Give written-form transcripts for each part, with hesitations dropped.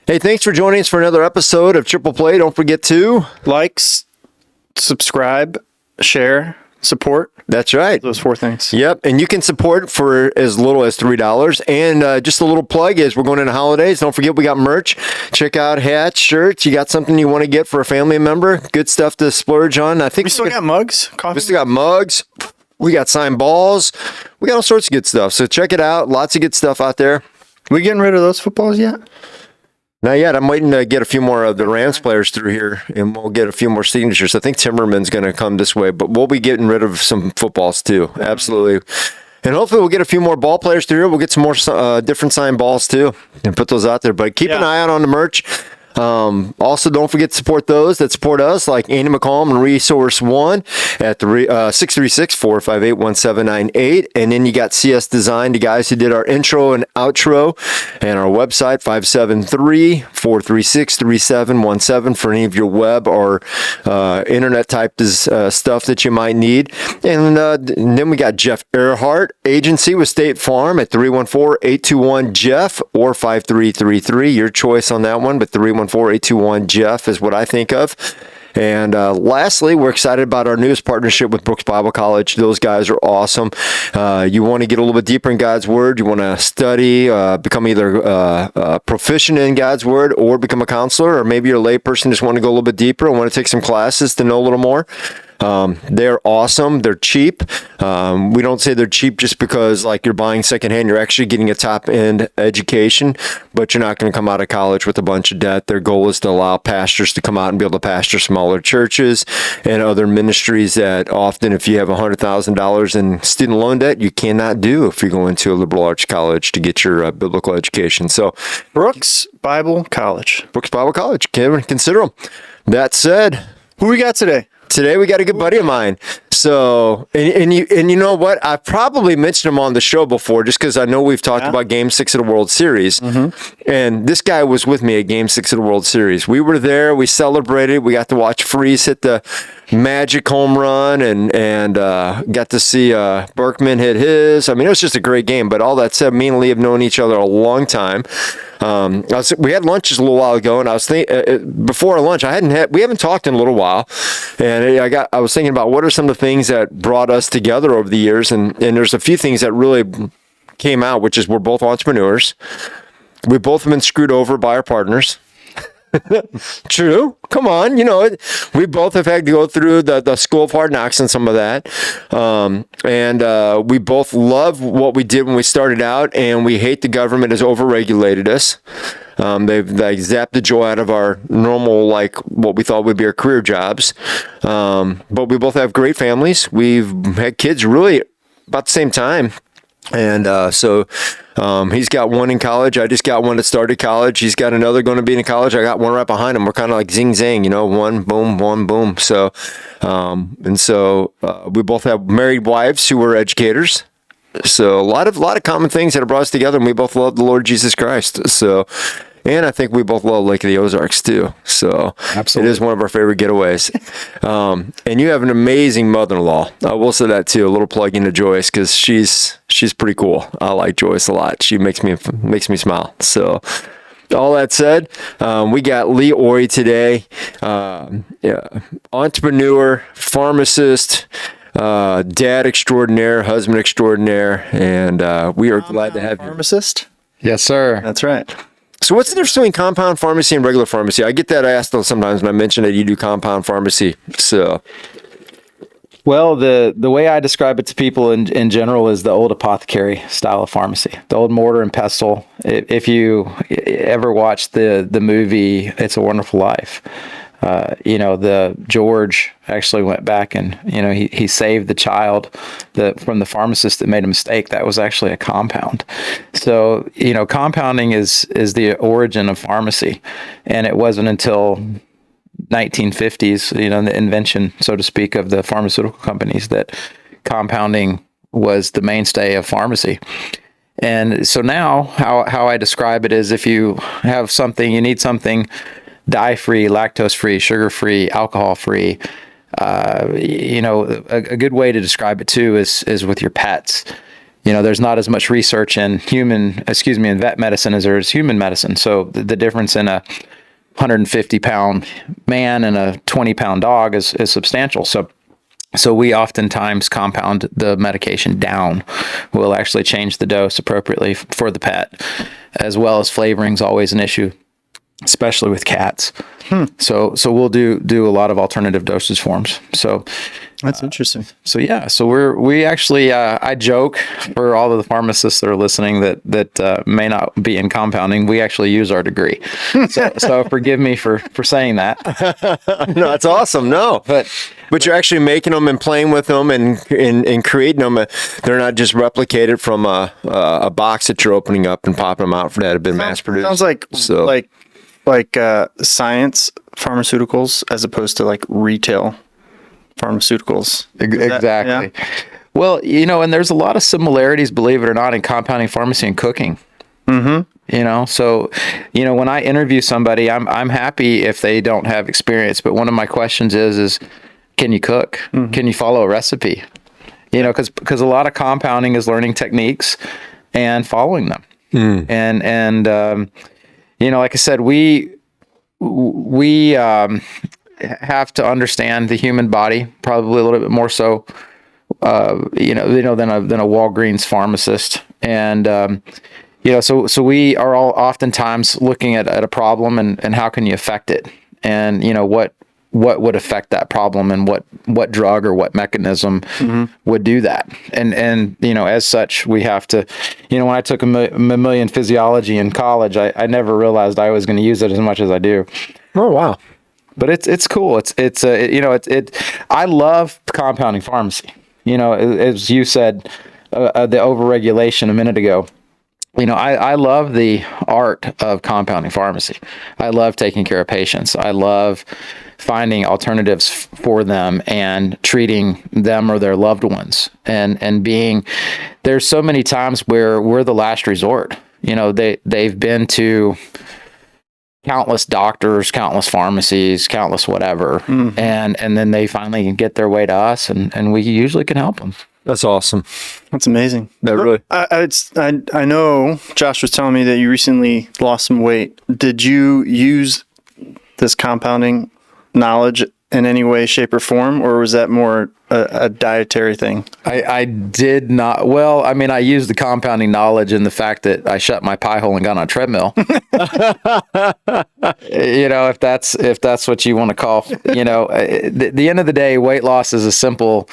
Hey, thanks for joining us for another episode of Triple Play. Don't forget to likes, subscribe, share, support. That's right. Those 4 things. Yep. And you can support for as little as $3. And just a little plug is we're going into holidays. Don't forget we got merch. Check out hats, shirts. You got something you want to get for a family member. Good stuff to splurge on. I think we still got mugs. Coffee. We still got mugs. We got signed balls. We got all sorts of good stuff. So check it out. Lots of good stuff out there. We getting rid of those footballs yet? Not yet. I'm waiting to get a few more of the Rams players through here, and we'll get a few more signatures. I think Timmerman's going to come this way, but we'll be getting rid of some footballs too. Absolutely. And hopefully we'll get a few more ball players through here. We'll get some more different signed balls too and put those out there. But keep an eye out on the merch. Also, don't forget to support those that support us, like Andy McCallum and Resource One at the 636-458-1798. And then you got CS Design, the guys who did our intro and outro, and our website, 573-436-3717 for any of your web or internet type stuff that you might need. And then we got Jeff Earhart Agency with State Farm at 314-821-JEFF or 5333. Your choice on that one, but 314-821-JEFF is what I think of. And lastly, we're excited about our newest partnership with Brookes Bible College. Those guys are awesome. You want to get a little bit deeper in God's Word. You want to study, become either proficient in God's Word or become a counselor, or maybe you're a lay person, just want to go a little bit deeper and want to take some classes to know a little more. They're awesome. They're cheap. We don't say they're cheap just because like you're buying secondhand. You're actually getting a top end education, but you're not going to come out of college with a bunch of debt. Their goal is to allow pastors to come out and be able to pastor smaller churches and other ministries that often, if you have $100,000 in student loan debt, you cannot do if you're going to a liberal arts college to get your biblical education. So Brookes Bible College. Brookes Bible College. Consider them. That said, who we got today? Today we got a good buddy of mine. So, and you know what? I've probably mentioned him on the show before just because I know we've talked about Game 6 of the World Series. Mm-hmm. And this guy was with me at Game 6 of the World Series. We were there. We celebrated. We got to watch Freese hit the magic home run and got to see Berkman hit his. I mean, it was just a great game. But all that said, me and Lee have known each other a long time. We had lunch just a little while ago, and I was thinking before lunch, we haven't talked in a little while, and I was thinking about what are some of the things that brought us together over the years, and there's a few things that really came out, which is we're both entrepreneurs. We both have been screwed over by our partners. True. Come on. We both have had to go through the school of hard knocks and some of that. And we both love what we did when we started out, and we hate the government has overregulated us. They've zapped the joy out of our normal, like what we thought would be our career jobs. But we both have great families. We've had kids really about the same time. And so he's got one in college. I just got one that started college. He's got another going to be in college. I got one right behind him. We're kind of like zing zang, one boom. So we both have married wives who were educators. So a lot of common things that have brought us together, and we both love the Lord Jesus Christ. So. And I think we both love Lake of the Ozarks too. So Absolutely. It is one of our favorite getaways. And you have an amazing mother-in-law. I will say that too. A little plug into Joyce because she's pretty cool. I like Joyce a lot. She makes me smile. So all that said, we got Lee Ori today. Entrepreneur, pharmacist, dad extraordinaire, husband extraordinaire, and we are glad to have you. Pharmacist? Yes, sir. That's right. So what's the difference between compound pharmacy and regular pharmacy? I get that asked sometimes when I mention that you do compound pharmacy. So, well, the way I describe it to people in general is the old apothecary style of pharmacy, the old mortar and pestle. If you ever watched the movie It's a Wonderful Life, the George actually went back and, he saved the child from the pharmacist that made a mistake. That was actually a compound. So, compounding is the origin of pharmacy. And it wasn't until 1950s, the invention, so to speak, of the pharmaceutical companies that compounding was the mainstay of pharmacy. And so now how I describe it is if you have something, you need something dye-free, lactose-free, sugar-free, alcohol-free. A good way to describe it too is with your pets. there's not as much research in in vet medicine as there is human medicine. So the difference in a 150-pound man and a 20-pound dog is substantial. So we oftentimes compound the medication down. We'll actually change the dose appropriately for the pet, as well as flavoring's always an issue, especially with cats. So we'll do a lot of alternative dosage forms. So That's interesting. So yeah, we actually I joke for all of the pharmacists that are listening that may not be in compounding, we actually use our degree. So forgive me for saying that. No, that's awesome. No, but you're actually making them and playing with them and creating them. They're not just replicated from a box that you're opening up and popping them out for that have been mass produced. Sounds like science pharmaceuticals as opposed to like retail pharmaceuticals. Exactly. Yeah. Well, and there's a lot of similarities, believe it or not, in compounding pharmacy and cooking. Mm-hmm. So when I interview somebody, I'm happy if they don't have experience. But one of my questions is can you cook? Mm-hmm. Can you follow a recipe? Because a lot of compounding is learning techniques and following them. And like I said, we have to understand the human body probably a little bit more so, than a Walgreens pharmacist. And, so we are all oftentimes looking at a problem and how can you affect it? And, what would affect that problem and what drug or what mechanism would do that. And, as such, we have to, when I took a mammalian physiology in college, I never realized I was going to use it as much as I do. Oh, wow. But it's cool. I love compounding pharmacy. As you said, the overregulation a minute ago. I love the art of compounding pharmacy. I love taking care of patients. I love finding alternatives for them and treating them or their loved ones. And there's so many times where we're the last resort. They've been to countless doctors, countless pharmacies, countless whatever. Mm-hmm. And then they finally get their way to us and we usually can help them. That's awesome. That's amazing. That really. I know Josh was telling me that you recently lost some weight. Did you use this compounding knowledge in any way, shape, or form, or was that more a dietary thing? I did not. Well, I used the compounding knowledge in the fact that I shut my pie hole and got on a treadmill. If that's what you want to call, at the end of the day, weight loss is a simple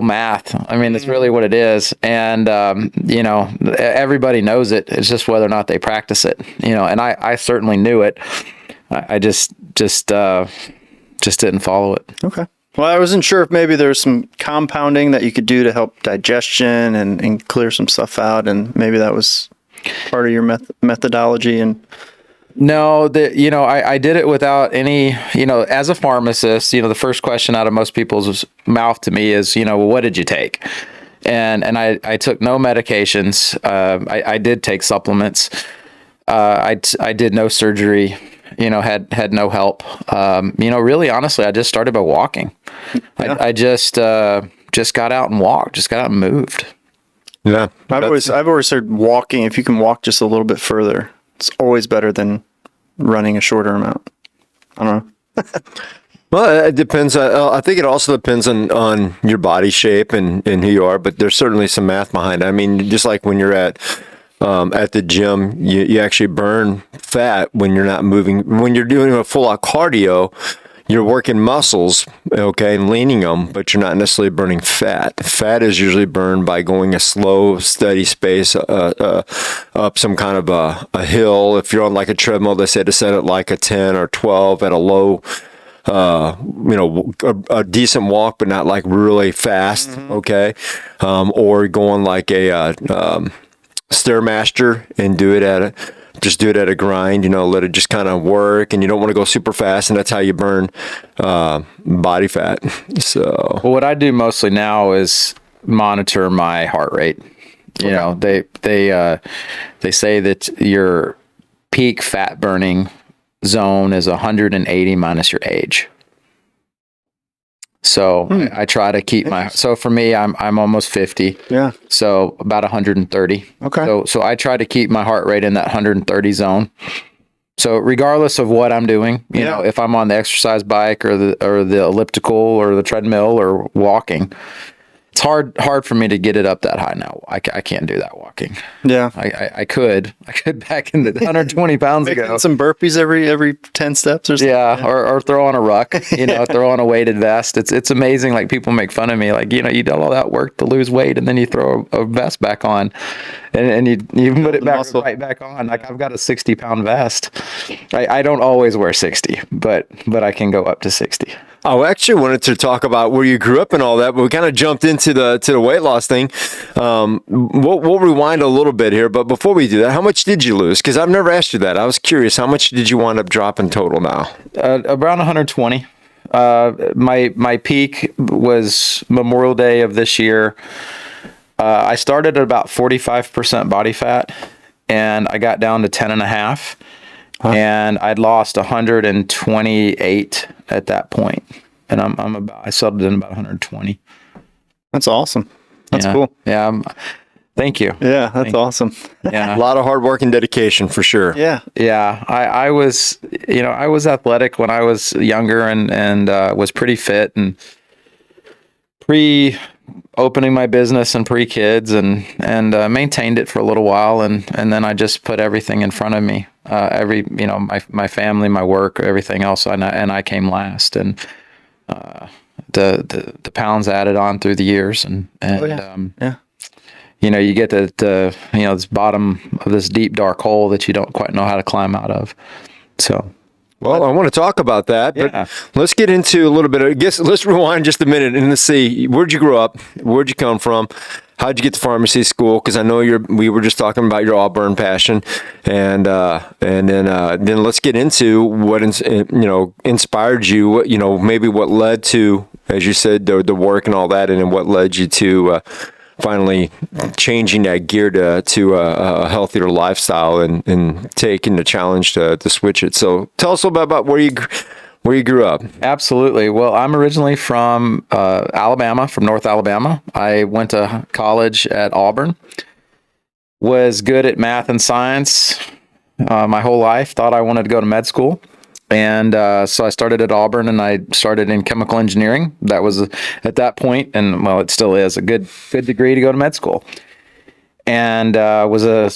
math. It's really what it is. And, everybody knows it. It's just whether or not they practice it, and I certainly knew it. I just didn't follow it. Okay. Well, I wasn't sure if maybe there's some compounding that you could do to help digestion and clear some stuff out. And maybe that was part of your methodology. And no, I did it without any, as a pharmacist, the first question out of most people's mouth to me is, what did you take? And I took no medications. I did take supplements. I did no surgery, had no help. Really, honestly, I just started by walking. Yeah. I just got out and walked, just got out and moved. Yeah. I've always heard walking, if you can walk just a little bit further, it's always better than running a shorter amount. I don't know. Well, it depends. I think it also depends on your body shape and who you are, but there's certainly some math behind it. Just like when you're at the gym, you actually burn fat when you're not moving. When you're doing a full out cardio, you're working muscles, okay, and leaning them, but you're not necessarily burning fat. Fat is usually burned by going a slow, steady pace up some kind of a hill. If you're on like a treadmill, they say to set it like a 10 or 12 at a low, a decent walk, but not like really fast, okay? Or going like a Stairmaster and do it at a grind, let it just kind of work, and you don't want to go super fast, and that's how you burn body fat. So what I do mostly now is monitor my heart rate. They say that your peak fat burning zone is 180 minus your age. So I try to keep so for me, I'm almost 50. Yeah. So about 130. Okay. So I try to keep my heart rate in that 130 zone. So regardless of what I'm doing, you know, if I'm on the exercise bike or the elliptical or the treadmill or walking, it's hard for me to get it up that high now. I can't do that walking. Yeah. I could back in the 120 pounds ago. Some burpees every 10 steps or something. Yeah, or throw on a ruck, you know, throw on a weighted vest. It's amazing. Like people make fun of me, like, you know, you did all that work to lose weight and then you throw a vest back on and you put it back right back on. Like I've got a 60-pound vest. I don't always wear 60, but I can go up to 60. I actually wanted to talk about where you grew up and all that, but we kind of jumped into the weight loss thing. We'll rewind a little bit here, but before we do that, how much did you lose? Because I've never asked you that. I was curious. How much did you wind up dropping total now? Around 120. My peak was Memorial Day of this year. I started at about 45% body fat, and I got down to 10.5. And I'd lost 128 at that point, and I settled in about 120. That's awesome. That's cool. Yeah. Thank you. Yeah, that's awesome. Yeah. A lot of hard work and dedication for sure. Yeah. Yeah. I was, you know, I was athletic when I was younger and was pretty fit and opening my business and pre-kids and maintained it for a little while. And then I just put everything in front of me, you know, my family, my work, everything else. And I came last, and the pounds added on through the years and you know, you get the you know, this bottom of this deep, dark hole that you don't quite know how to climb out of. So. Well, I want to talk about that, but let's get into a little bit. I guess let's rewind just a minute and let's see, where'd you grow up? Where'd you come from? How'd you get to pharmacy school? Because I know we were just talking about your Auburn passion, and then let's get into what inspired you. What, you know, maybe what led to, as you said, the work and all that, and then what led you to finally changing that gear to a healthier lifestyle and taking the challenge to switch it. So tell us a little bit about where you grew up. Absolutely. Well, I'm originally from Alabama, from North Alabama. I went to college at Auburn, was good at math and science my whole life, thought I wanted to go to med school. And so I started at Auburn, and I started in chemical engineering. That was at that point, and well, it still is a good degree to go to med school. And was a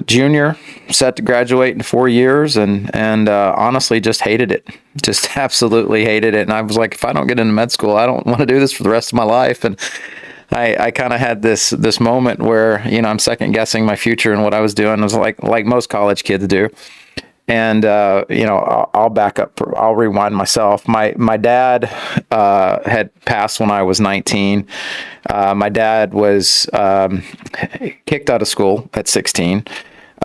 junior, set to graduate in 4 years, and honestly just hated it, just absolutely hated it. And I was like, if I don't get into med school, I don't want to do this for the rest of my life. And I kind of had this moment where, you know, I'm second guessing my future and what I was doing. It was like most college kids do. And, you know, I'll back up. I'll rewind myself. My dad had passed when I was 19. My dad was kicked out of school at 16,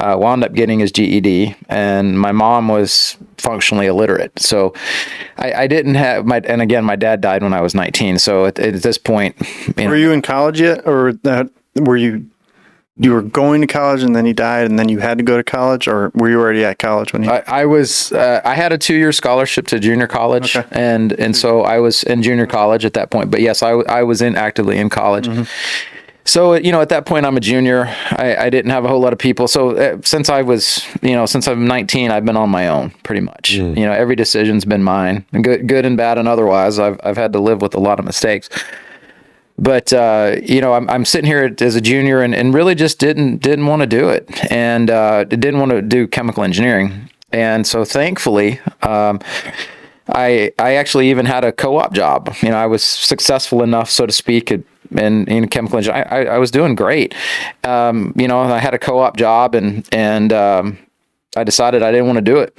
wound up getting his GED, and my mom was functionally illiterate. So I didn't have and again, my dad died when I was 19. So at this point, were you in college yet, or were you were going to college and then he died and then you had to go to college, or were you already at college when I was I had a 2-year scholarship to junior college, and so I was in junior college at that point. But yes, I was actively in college. Mm-hmm. So, you know, at that point I'm a junior. I didn't have a whole lot of people. So since I'm 19, I've been on my own pretty much. You know, every decision's been mine, good and bad and otherwise. I've had to live with a lot of mistakes. But, you know, I'm sitting here as a junior and really just didn't want to do it, and didn't want to do chemical engineering. And so thankfully, I actually even had a co-op job. You know, I was successful enough, so to speak, in chemical engineering. I was doing great. You know, I had a co-op job and I decided I didn't want to do it.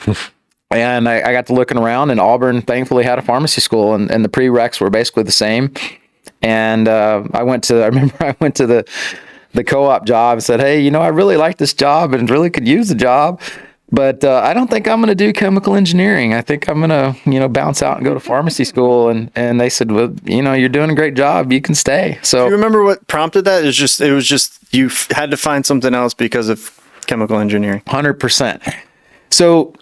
And I got to looking around, and Auburn thankfully had a pharmacy school, and the prereqs were basically the same. And I remember I went to the co-op job and said, hey, you know, I really like this job and really could use the job, but I don't think I'm going to do chemical engineering. I think I'm going to, you know, bounce out and go to pharmacy school. And they said, well, you know, you're doing a great job. You can stay. So do you remember what prompted that? It was just you had to find something else because of chemical engineering. 100%. So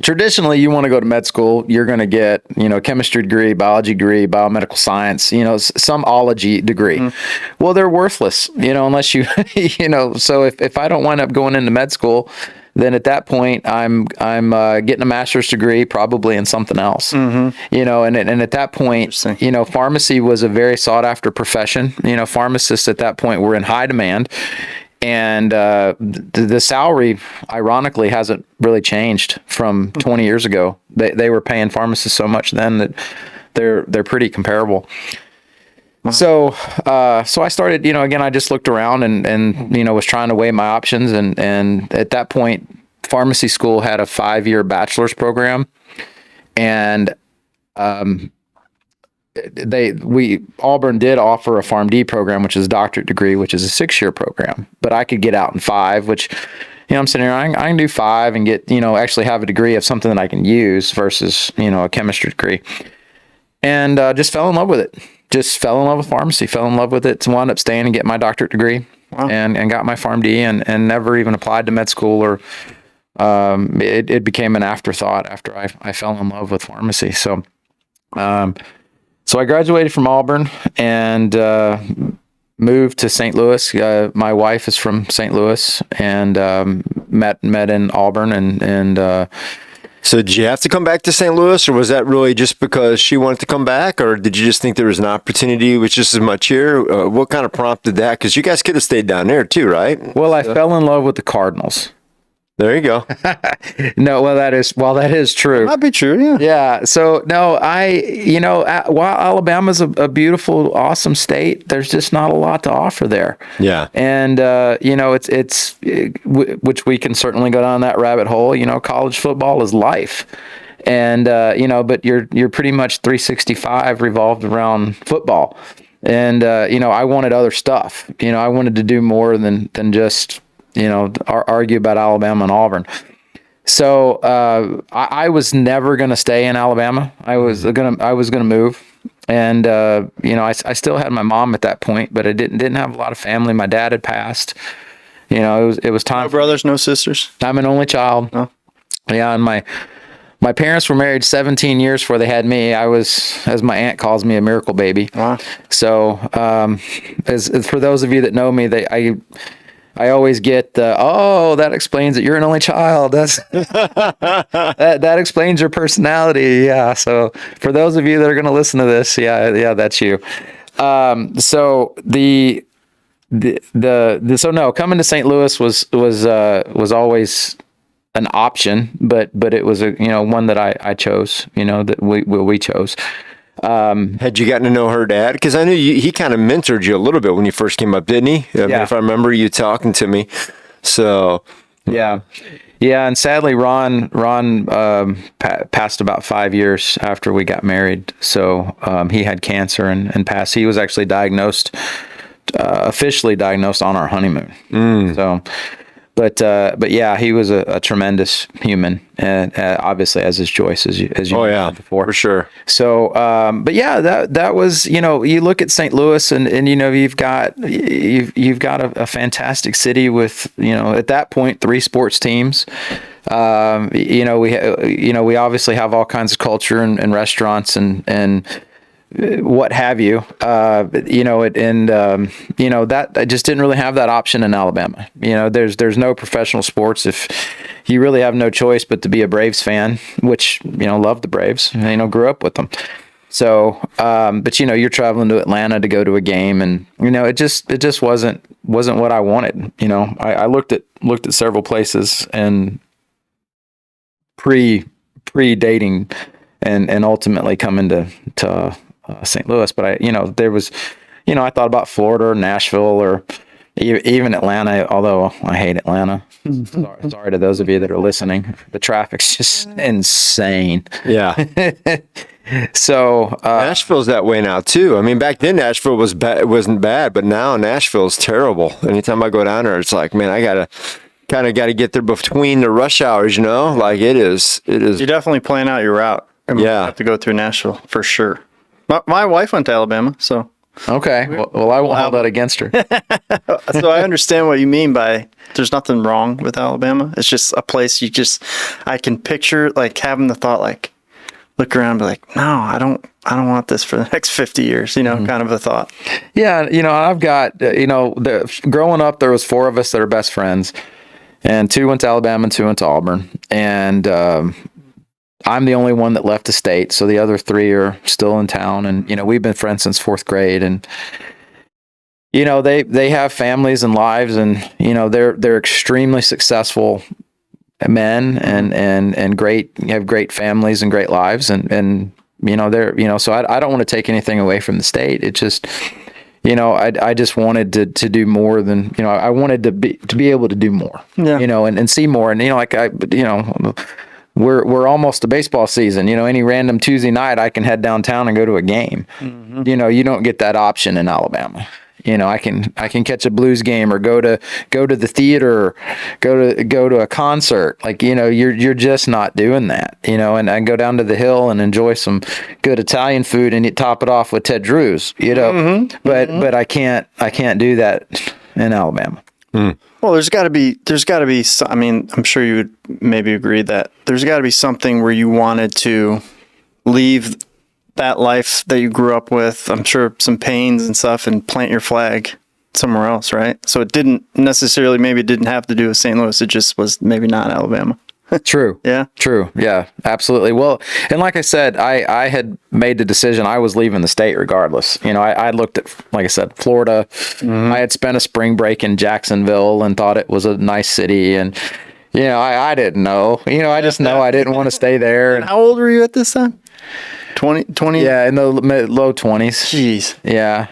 traditionally you want to go to med school, you're going to get, chemistry degree, biology degree, biomedical science, some ology degree. Well, they're worthless, unless you, so if I don't wind up going into med school, then at that point I'm getting a master's degree probably in something else, and at that point, pharmacy was a very sought after profession. Pharmacists at that point were in high demand. And the salary, ironically, hasn't really changed from 20 years ago. They were paying pharmacists so much then that they're pretty comparable. Wow. So I started, again, I just looked around and was trying to weigh my options. And at that point, pharmacy school had a 5-year bachelor's program, and Auburn did offer a PharmD program, which is a doctorate degree, which is a 6-year program, but I could get out in 5, which, I'm sitting here, I can do 5 and get, actually have a degree of something that I can use versus, a chemistry degree. And just fell in love with it. Just fell in love with pharmacy, fell in love with it, to wound up staying and get my doctorate degree. Wow. and got my PharmD and never even applied to med school, or it became an afterthought after I fell in love with pharmacy. So I graduated from Auburn and moved to St. Louis. My wife is from St. Louis, and met in Auburn. And so did you have to come back to St. Louis, or was that really just because she wanted to come back, or did you just think there was an opportunity with just as much here? What kind of prompted that? Because you guys could have stayed down there too, right? Well, I fell in love with the Cardinals. There you go. No, that is true. Might be true, yeah. Yeah. So no, while Alabama's a beautiful, awesome state, there's just not a lot to offer there. Yeah. And which we can certainly go down that rabbit hole. College football is life, and but you're pretty much 365 revolved around football. And I wanted other stuff. I wanted to do more than just argue about Alabama and Auburn. So I was never going to stay in Alabama. I was gonna move, and I still had my mom at that point, but I didn't have a lot of family. My dad had passed. It was time. No brothers, no sisters. I'm an only child. Oh. Yeah, and my parents were married 17 years before they had me. I was, as my aunt calls me, a miracle baby. Wow. So as for those of you that know me, I always get that explains that you're an only child. That's that explains your personality. Yeah. So for those of you that are going to listen to this, yeah, that's you. So no, coming to St. Louis was always an option, but it was one that I chose. That we chose. Had you gotten to know her dad? Because I knew he kind of mentored you a little bit when you first came up, didn't he? I mean, if I remember you talking to me. So yeah, and sadly, Ron passed about 5 years after we got married. So he had cancer and passed. He was actually officially diagnosed on our honeymoon. So. But yeah, he was a tremendous human, and obviously as is Joyce, as you mentioned before, for sure. So, but yeah, that was you look at St. Louis, and you've got a fantastic city with at that point 3 sports teams. We obviously have all kinds of culture and restaurants and what have you, that I just didn't really have that option in Alabama. There's no professional sports. If you really have no choice but to be a Braves fan, which, love the Braves, grew up with them. So, but you're traveling to Atlanta to go to a game, and, it just wasn't what I wanted. I looked at several places and pre-dating and ultimately coming to St. Louis, but there was, I thought about Florida or Nashville or even Atlanta, although I hate Atlanta. Sorry to those of you that are listening. The traffic's just insane. Yeah. So Nashville's that way now too. I mean, back then Nashville wasn't bad, but now Nashville's terrible. Anytime I go down there, it's like, man, I got to get there between the rush hours, like it is. You definitely plan out your route. You have to go through Nashville for sure. My wife went to Alabama, so Okay. Well, I won't hold that against her. So I understand what you mean by there's nothing wrong with Alabama. It's just a place I can picture like having the thought like, look around and be like, no, I don't want this for the next 50 years, kind of a thought. Yeah. I've got, growing up, there was 4 of us that are best friends, and 2 went to Alabama and 2 went to Auburn. And, I'm the only one that left the state. So the other 3 are still in town, and, we've been friends since 4th grade, and, they have families and lives, and, they're extremely successful men and have great families and great lives, and they're so I don't want to take anything away from the state. It just I just wanted to do more than I wanted to be able to do more, and see more, and we're almost to baseball season. Any random Tuesday night I can head downtown and go to a game. Mm-hmm. You don't get that option in Alabama. I can catch a blues game or go to the theater, go to a concert. Like, you're just not doing that, and I go down to the Hill and enjoy some good Italian food and you top it off with Ted Drew's, Mm-hmm. but I can't do that in Alabama. Mm. Well, there's got to be, I mean, I'm sure you would maybe agree that there's got to be something where you wanted to leave that life that you grew up with, I'm sure some pains and stuff, and plant your flag somewhere else, right? So it didn't have to do with St. Louis. It just was maybe not Alabama. True. Yeah. True. Yeah, absolutely. Well, and like I said, I had made the decision I was leaving the state regardless. I looked at, like I said, Florida. Mm-hmm. I had spent a spring break in Jacksonville and thought it was a nice city. And, I didn't know. I just know I didn't want to stay there. And how old were you at this time? 20? Yeah, in the low 20s. Jeez. Yeah.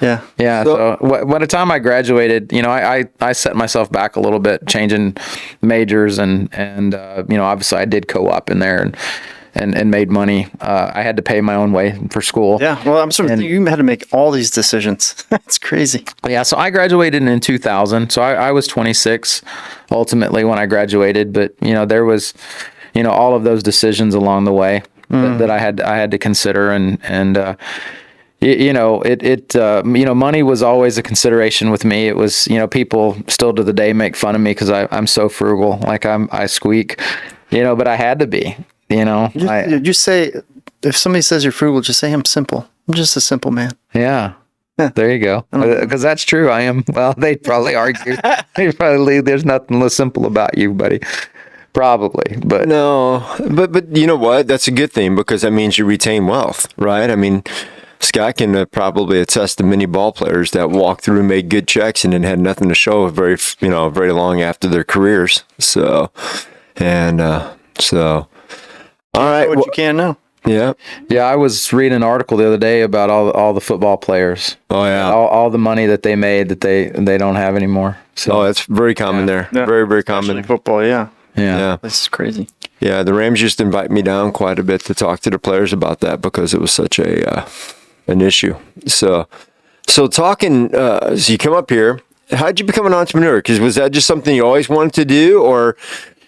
Yeah. Yeah. So by the time I graduated, I set myself back a little bit, changing majors and obviously I did co-op in there and made money. I had to pay my own way for school. Yeah. Well, I'm sort of thinking you had to make all these decisions. It's crazy. Yeah. So I graduated in 2000. So I was 26 ultimately when I graduated, but there was, all of those decisions along the way that I had to consider, and money was always a consideration with me. It was, people still to the day make fun of me because I'm so frugal, like I squeak, but I had to be, You say, if somebody says you're frugal, just say I'm simple. I'm just a simple man. Yeah. There you go. Because that's true. I am. Well, they'd probably argue. They'd probably, there's nothing less simple about you, buddy. Probably, but no, but you know what? That's a good thing because that means you retain wealth, right? I mean, Scott can probably attest to many ball players that walked through, made good checks, and then had nothing to show very long after their careers. So, all right, what you can know. Yeah. Yeah, I was reading an article the other day about all the football players. Oh yeah. All the money that they made that they don't have anymore. So that's very common there. Yeah. Very, very common. Especially football, yeah. Yeah. This is crazy. Yeah, the Rams used to invite me down quite a bit to talk to the players about that because it was such an issue. So talking, so you come up here. How'd you become an entrepreneur? Because was that just something you always wanted to do, or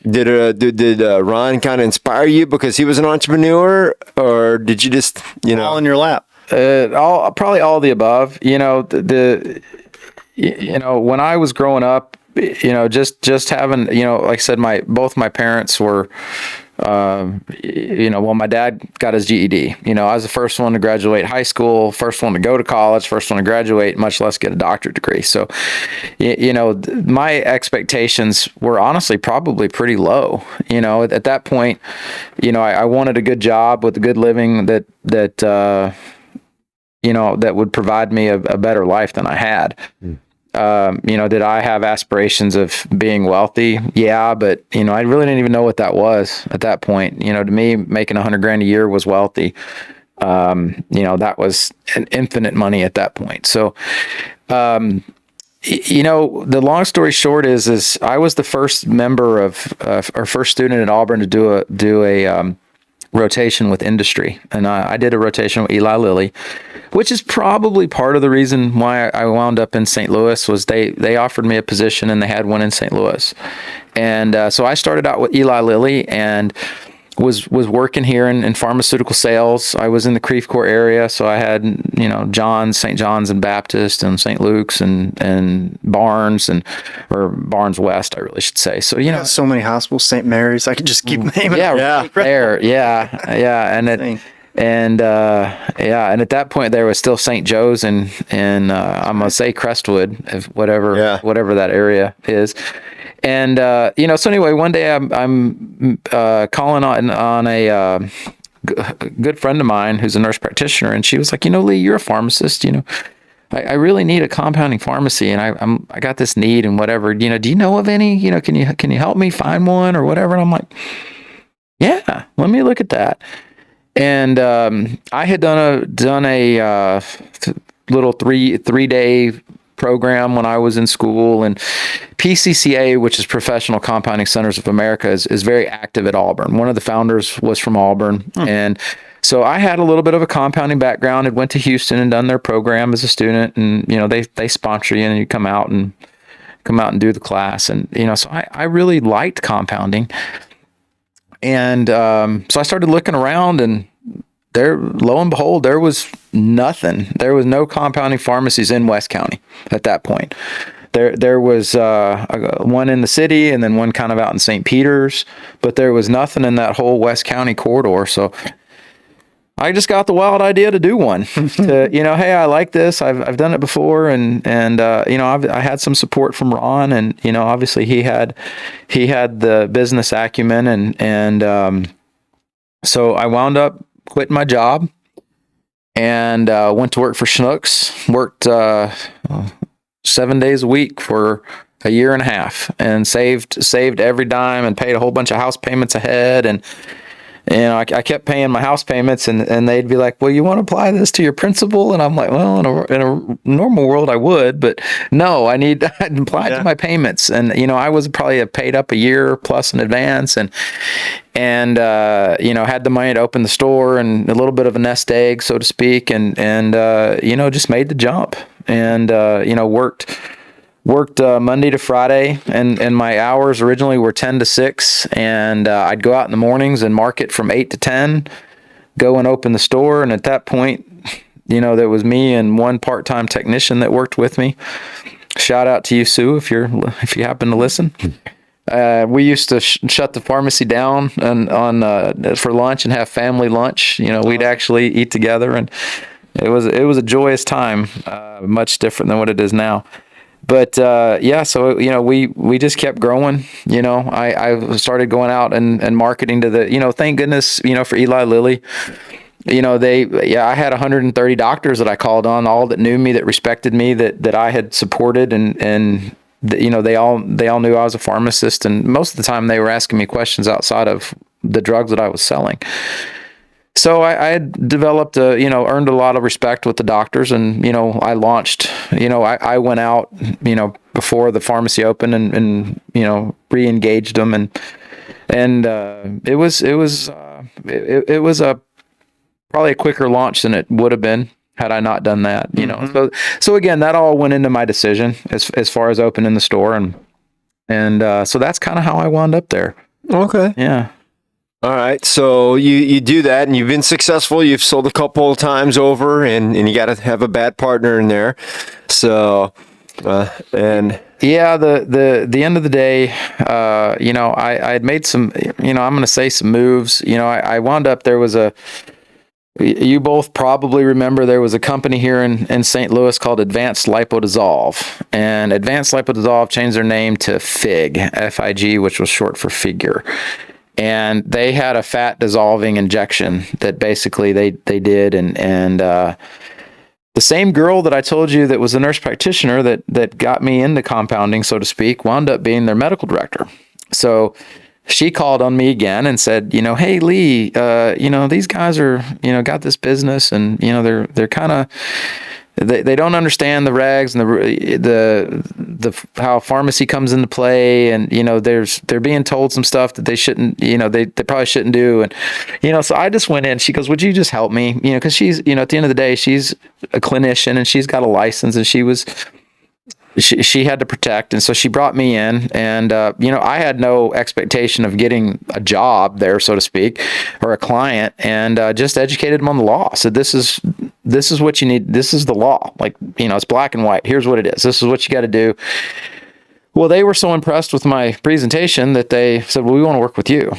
did Ron kind of inspire you because he was an entrepreneur, or did you just all in your lap? Probably all of the above. When I was growing up, just having, like I said, both my parents were, my dad got his GED. I was the first one to graduate high school, first one to go to college, first one to graduate, much less get a doctorate degree. So, my expectations were honestly probably pretty low. At that point, I wanted a good job with a good living that would provide me a better life than I had. Did I have aspirations of being wealthy? Yeah, but I really didn't even know what that was at that point. To me, making $100,000 a year was wealthy. That was an infinite money at that point. So, the long story short is I was the first member of or first student at Auburn to do a rotation with industry, and I did a rotation with Eli Lilly, which is probably part of the reason why I wound up in St. Louis. Was they offered me a position and they had one in St. Louis, and so I started out with Eli Lilly, and was working here in pharmaceutical sales. I was in the Creve Coeur area, so I had, St. John's and Baptist and St. Luke's and Barnes or Barnes West, I really should say. So, so many hospitals, St. Mary's, I could just keep naming. There. Yeah. And at that point there was still St. Joe's and I'm gonna say Crestwood, whatever that area is. And so anyway, one day I'm calling on a good friend of mine who's a nurse practitioner, and she was like, Lee, you're a pharmacist, I really need a compounding pharmacy, and I got this need and whatever. Do you know of any? Can you help me find one or whatever? And I'm like, yeah, let me look at that. And I had done a little three-day program when I was in school, and PCCA, which is Professional Compounding Centers of America, is very active at Auburn. One of the founders was from Auburn, and so I had a little bit of a compounding background. I went to Houston and done their program as a student, and they sponsor you, and you come out and do the class, and so I really liked compounding, and so I started looking around, and there, lo and behold, there was nothing. There was no compounding pharmacies in West County at that point. There was one in the city and then one kind of out in St. Peter's, but there was nothing in that whole West County corridor. So I just got the wild idea to do one. Hey, I like this. I've done it before, and I had some support from Ron, and obviously he had the business acumen, and so I wound up quitting my job and went to work for Schnucks. Worked 7 days a week for a year and a half, and saved every dime, and paid a whole bunch of house payments ahead. And I kept paying my house payments, and they'd be like, well, you want to apply this to your principal? And I'm like, well, in a normal world I would, but no, I need to apply to my payments. And, I was probably paid up a year plus in advance, and had the money to open the store, and a little bit of a nest egg, so to speak. And just made the jump, and, worked Monday to Friday, and my hours originally were 10 to 6, and I'd go out in the mornings and market from 8 to 10, go and open the store. And at that point, there was me and one part-time technician that worked with me. Shout out to you, Sue, if you happen to listen. We used to shut the pharmacy down for lunch and have family lunch. We'd actually eat together, and it was a joyous time, much different than what it is now. But so we just kept growing. I started going out and marketing to the thank goodness for Eli Lilly. I had 130 doctors that I called on, all that knew me, that respected me, that I had supported, and they all knew I was a pharmacist, and most of the time they were asking me questions outside of the drugs that I was selling. So I had developed, earned a lot of respect with the doctors, and, I launched, I went out, before the pharmacy opened, and re-engaged them, and it was probably a quicker launch than it would have been had I not done that, So again, that all went into my decision as far as opening the store, and so that's kind of how I wound up there. Okay. Yeah. All right. So you do that, and you've been successful. You've sold a couple of times over, and you got to have a bad partner in there. So, and yeah, the end of the day, I had made some, I'm going to say some moves. I wound up, there was you both probably remember, there was a company here in St. Louis called Advanced Lipodissolve, and Advanced Lipodissolve changed their name to FIG, F-I-G, which was short for figure. And they had a fat dissolving injection that basically they did. And the same girl that I told you that was a nurse practitioner that got me into compounding, so to speak, wound up being their medical director. So she called on me again and said, hey, Lee, these guys are, got this business, and, they're kind of, they don't understand the regs and the how pharmacy comes into play, and they're being told some stuff that they shouldn't, they probably shouldn't do, and so I just went in. She goes, would you just help me, because she's, at the end of the day, she's a clinician, and she's got a license, and she was she had to protect. And so she brought me in, and, I had no expectation of getting a job there, so to speak, or a client, and just educated them on the law. So this is what you need. This is the law. Like, it's black and white. Here's what it is. This is what you got to do. Well, they were so impressed with my presentation that they said, well, we want to work with you.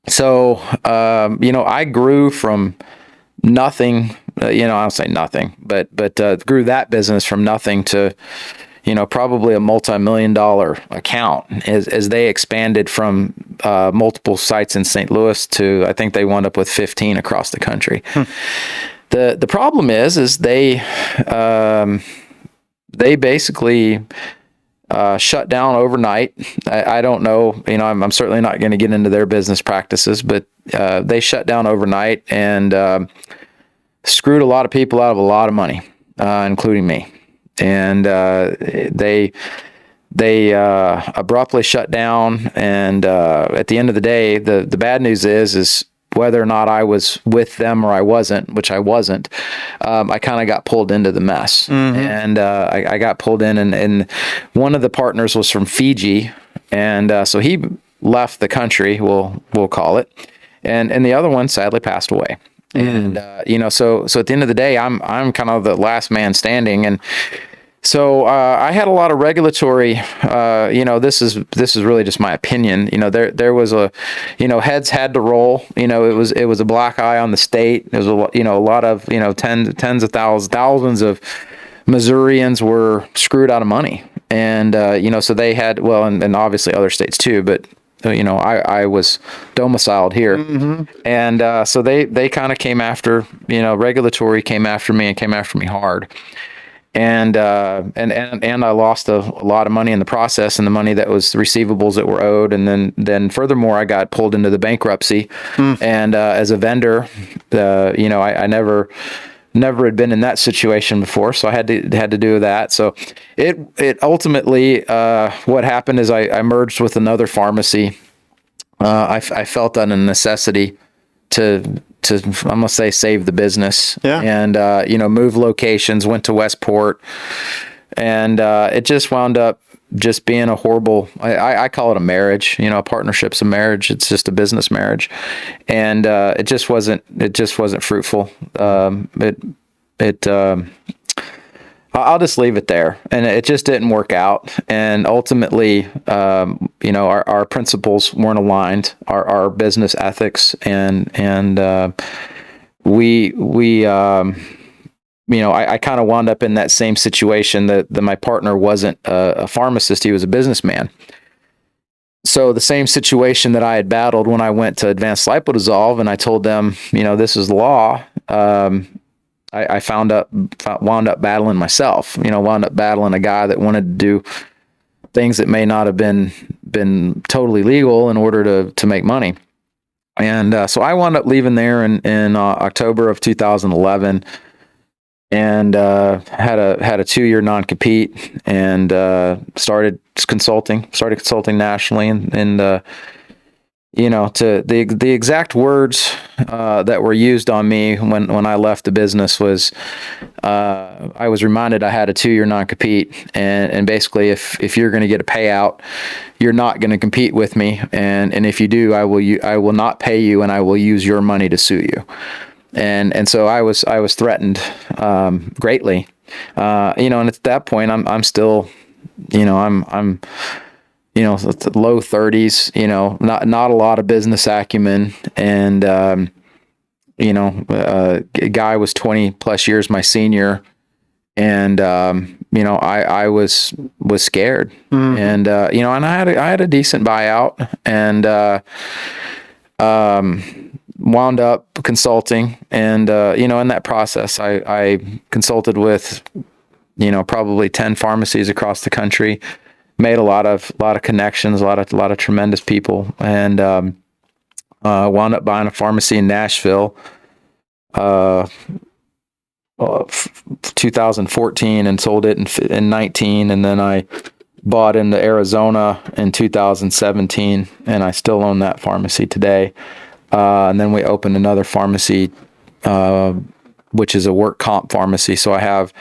So, I grew from nothing, I don't say nothing, but grew that business from nothing to, probably a multi-million-dollar account as they expanded from multiple sites in St. Louis to, I think they wound up with 15 across the country. The problem is they basically shut down overnight. I don't know, I'm certainly not going to get into their business practices, but they shut down overnight and screwed a lot of people out of a lot of money, including me. And they abruptly shut down. And at the end of the day, the bad news is whether or not I was with them or I wasn't, which I wasn't, I kind of got pulled into the mess. And I got pulled in, and one of the partners was from Fiji. And so he left the country, we'll call it. And the other one sadly passed away. And, so at the end of the day, I'm kind of the last man standing. And so I had a lot of regulatory, this is really just my opinion. There was heads had to roll. It was a black eye on the state. There was a lot of, tens of thousands of Missourians were screwed out of money. And, so they had, well, and obviously other states too, but I was domiciled here. And so they kind of came after, regulatory came after me and came after me hard. And I lost a lot of money in the process, and the money that was the receivables that were owed. And then furthermore, I got pulled into the bankruptcy. And as a vendor, I never had been in that situation before, so I had to do that. So it ultimately, what happened is I merged with another pharmacy. I felt on a necessity to I'm gonna say save the business. Yeah. And move locations, went to Westport, and it just wound up just being a horrible, I call it a marriage. A partnership's a marriage. It's just a business marriage. And it just wasn't fruitful. I'll just leave it there. And it just didn't work out. And ultimately, our principles weren't aligned, our business ethics, and I kind of wound up in that same situation that my partner wasn't a pharmacist. He was a businessman. So the same situation that I had battled when I went to Advanced Lipodissolve, and I told them, this is law. I wound up battling myself, wound up battling a guy that wanted to do things that may not have been totally legal in order to make money. And so I wound up leaving there in October of 2011, and had a 2-year non-compete, and started consulting nationally, and to the exact words that were used on me when I left the business was, I was reminded I had a 2-year non-compete, and basically if you're going to get a payout, you're not going to compete with me, and if you do, I will not pay you, and I will use your money to sue you. And so I was threatened greatly, and at that point I'm still, I'm low 30s, not a lot of business acumen. And, a guy was 20 plus years my senior. And, I was scared. And, and I had a decent buyout, and, wound up consulting. And, in that process, I consulted with, probably 10 pharmacies across the country. Made a lot of connections, a lot of tremendous people, and wound up buying a pharmacy in Nashville, 2014, and sold it in 19, and then I bought into Arizona in 2017, and I still own that pharmacy today. And then we opened another pharmacy, which is a work comp pharmacy. So I have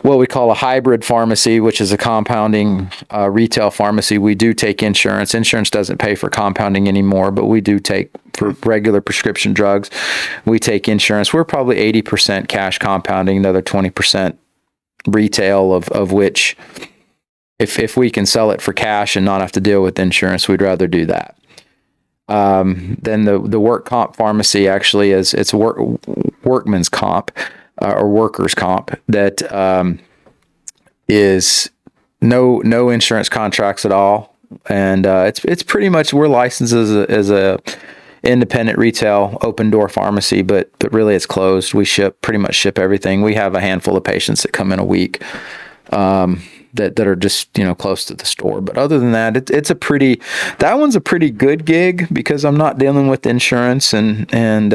what we call a hybrid pharmacy, which is a compounding retail pharmacy. We do take insurance. Insurance doesn't pay for compounding anymore, but we do take for regular prescription drugs. We take insurance. We're probably 80% cash compounding, another 20% retail, of which if we can sell it for cash and not have to deal with insurance, we'd rather do that. Then the work comp pharmacy actually it's workman's comp. Or workers' comp that is no insurance contracts at all, and it's pretty much, we're licensed as a independent retail open door pharmacy, but really it's closed. We pretty much ship everything. We have a handful of patients that come in a week that are just close to the store, but other than that, that one's a pretty good gig because I'm not dealing with insurance and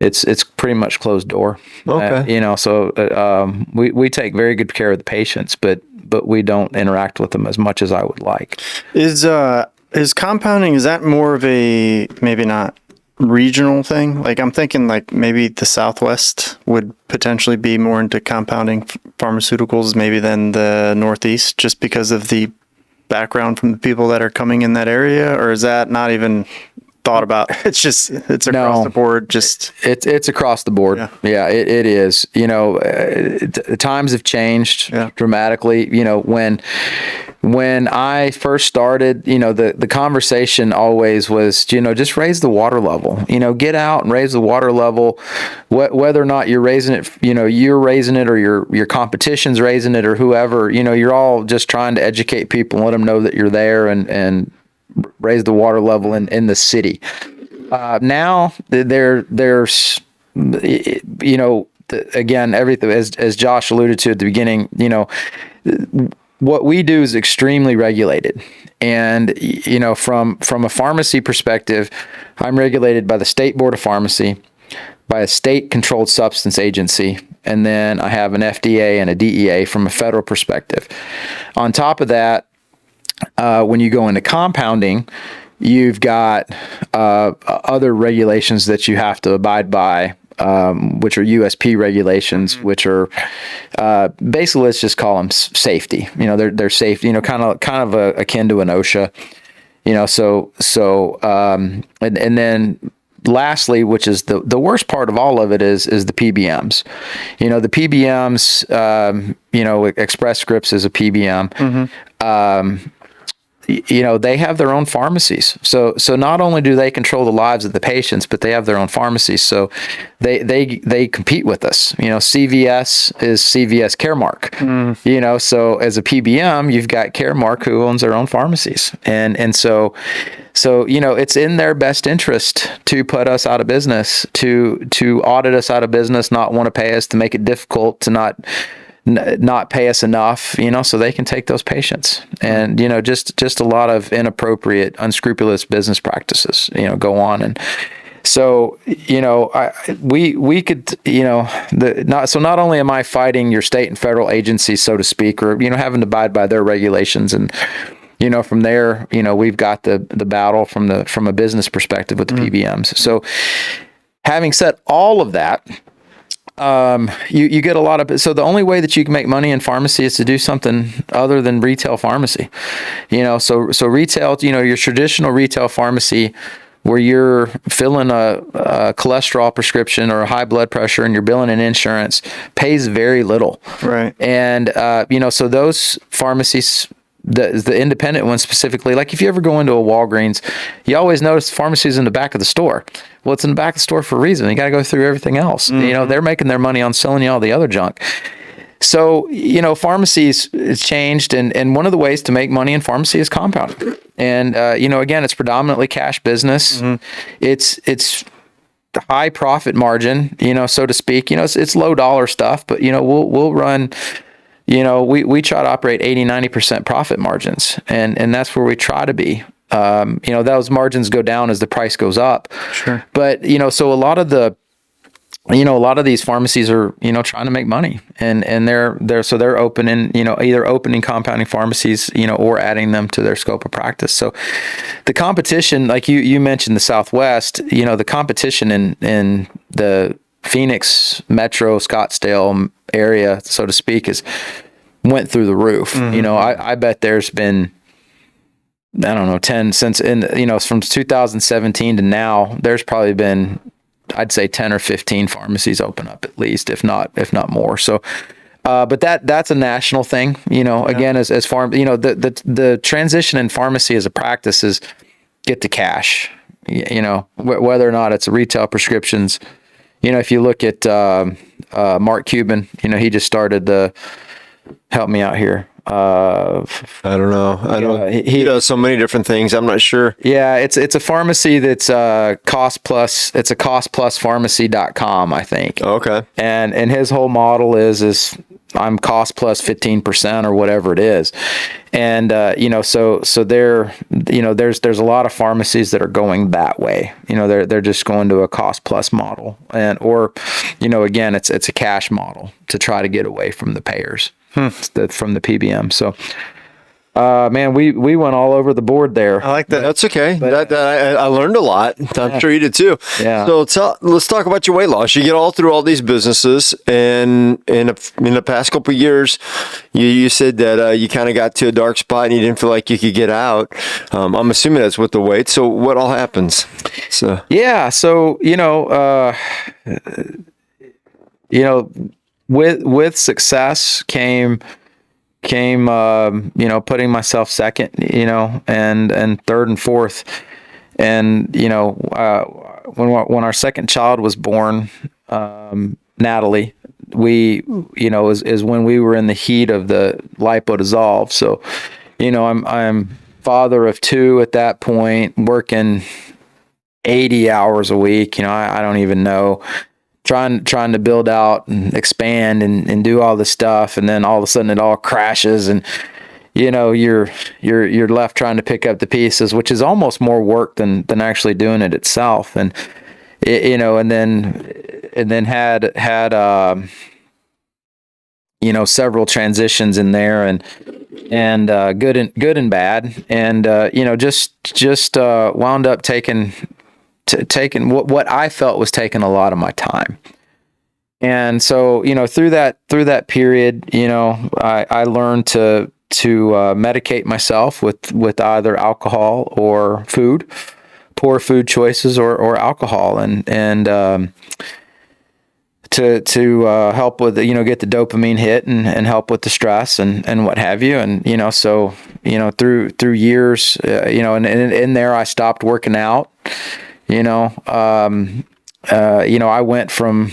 it's pretty much closed door. Okay. So we take very good care of the patients, but we don't interact with them as much as I would like. Is compounding, is that more of a maybe not regional thing? Like I'm thinking like maybe the Southwest would potentially be more into compounding pharmaceuticals maybe than the Northeast, just because of the background from the people that are coming in that area, or is that not even thought about? It's across the board. It's across the board. Yeah, it is. Times have changed dramatically. When I first started, the conversation always was, just raise the water level. Get out and raise the water level. Whether or not you're raising it, you're raising it, or your competition's raising it, or whoever. You're all just trying to educate people and let them know that you're there and raise the water level in the city. Now there's, again, everything, as Josh alluded to at the beginning, what we do is extremely regulated. And, from a pharmacy perspective, I'm regulated by the State Board of Pharmacy, by a state controlled substance agency, and then I have an FDA and a DEA from a federal perspective. On top of that, when you go into compounding, you've got other regulations that you have to abide by, which are USP regulations, which are basically, let's just call them safety. They're safety. Kind of akin to an OSHA. And then lastly, which is the worst part of all of it, is the PBMs. The PBMs. Express Scripts is a PBM. They have their own pharmacies. So not only do they control the lives of the patients, but they have their own pharmacies. So they compete with us. CVS is CVS Caremark. So as a PBM, you've got Caremark who owns their own pharmacies. And so it's in their best interest to put us out of business, to audit us out of business, not want to pay us, to make it difficult, to not pay us enough, so they can take those patients. And, just a lot of inappropriate, unscrupulous business practices, go on. And so, we could, not only am I fighting your state and federal agencies, so to speak, or, having to abide by their regulations, and, from there, we've got the battle from a business perspective with the PBMs. So having said all of that, you get a lot of, so the only way that you can make money in pharmacy is to do something other than retail pharmacy. So retail, your traditional retail pharmacy, where you're filling a cholesterol prescription or a high blood pressure and you're billing an insurance, pays very little. Right. And, so those pharmacies, the independent ones specifically, like if you ever go into a Walgreens, you always notice the pharmacy's in the back of the store. Well, it's in the back of the store for a reason. You got to go through everything else. They're making their money on selling you all the other junk. So, pharmacies has changed, and one of the ways to make money in pharmacy is compounding. And, again, it's predominantly cash business. It's high profit margin, so to speak. It's low dollar stuff, but, we'll run, we try to operate 80-90% profit margins, and that's where we try to be. Those margins go down as the price goes up. Sure. But, so a lot of these pharmacies are, trying to make money, and they're opening, either opening compounding pharmacies, or adding them to their scope of practice. So the competition, like you mentioned the Southwest, the competition in the Phoenix metro Scottsdale area, so to speak, went through the roof. I bet there's been, I don't know, 10 since from 2017 to now, there's probably been, I'd say 10 or 15 pharmacies open up at least, if not more. So, but that's a national thing, again, as farm, the transition in pharmacy as a practice is get to cash, whether or not it's retail prescriptions. If you look at Mark Cuban, he just started help me out here. I don't know. He does so many different things. I'm not sure. Yeah, it's a pharmacy that's cost plus. It's a costpluspharmacy.com, I think. Okay. And his whole model is I'm cost plus 15% or whatever it is. And so there, there's a lot of pharmacies that are going that way. They're just going to a cost plus model, or again, it's a cash model to try to get away from the payers. From the PBM. So, man, we went all over the board there. I like that. That's okay. I learned a lot. I'm sure you did too. Yeah. So let's talk about your weight loss. You get all through all these businesses, and in the past couple of years, you said that you kind of got to a dark spot and you didn't feel like you could get out. I'm assuming that's with the weight. So what all happens? So yeah. So with success came putting myself second, and third and fourth. And when our second child was born, Natalie, is when we were in the heat of the lipodissolve. So I'm father of two at that point, working 80 hours a week. I don't even know, trying to build out and expand and do all this stuff, and then all of a sudden it all crashes, and you're left trying to pick up the pieces, which is almost more work than actually doing it itself. And and then had several transitions in there, and good and bad, and just wound up taking what I felt was taking a lot of my time. And so, through that period, I learned to medicate myself with either alcohol or food, poor food choices or alcohol, and to help with get the dopamine hit and help with the stress and what have you. And so through years, and in there I stopped working out. I went from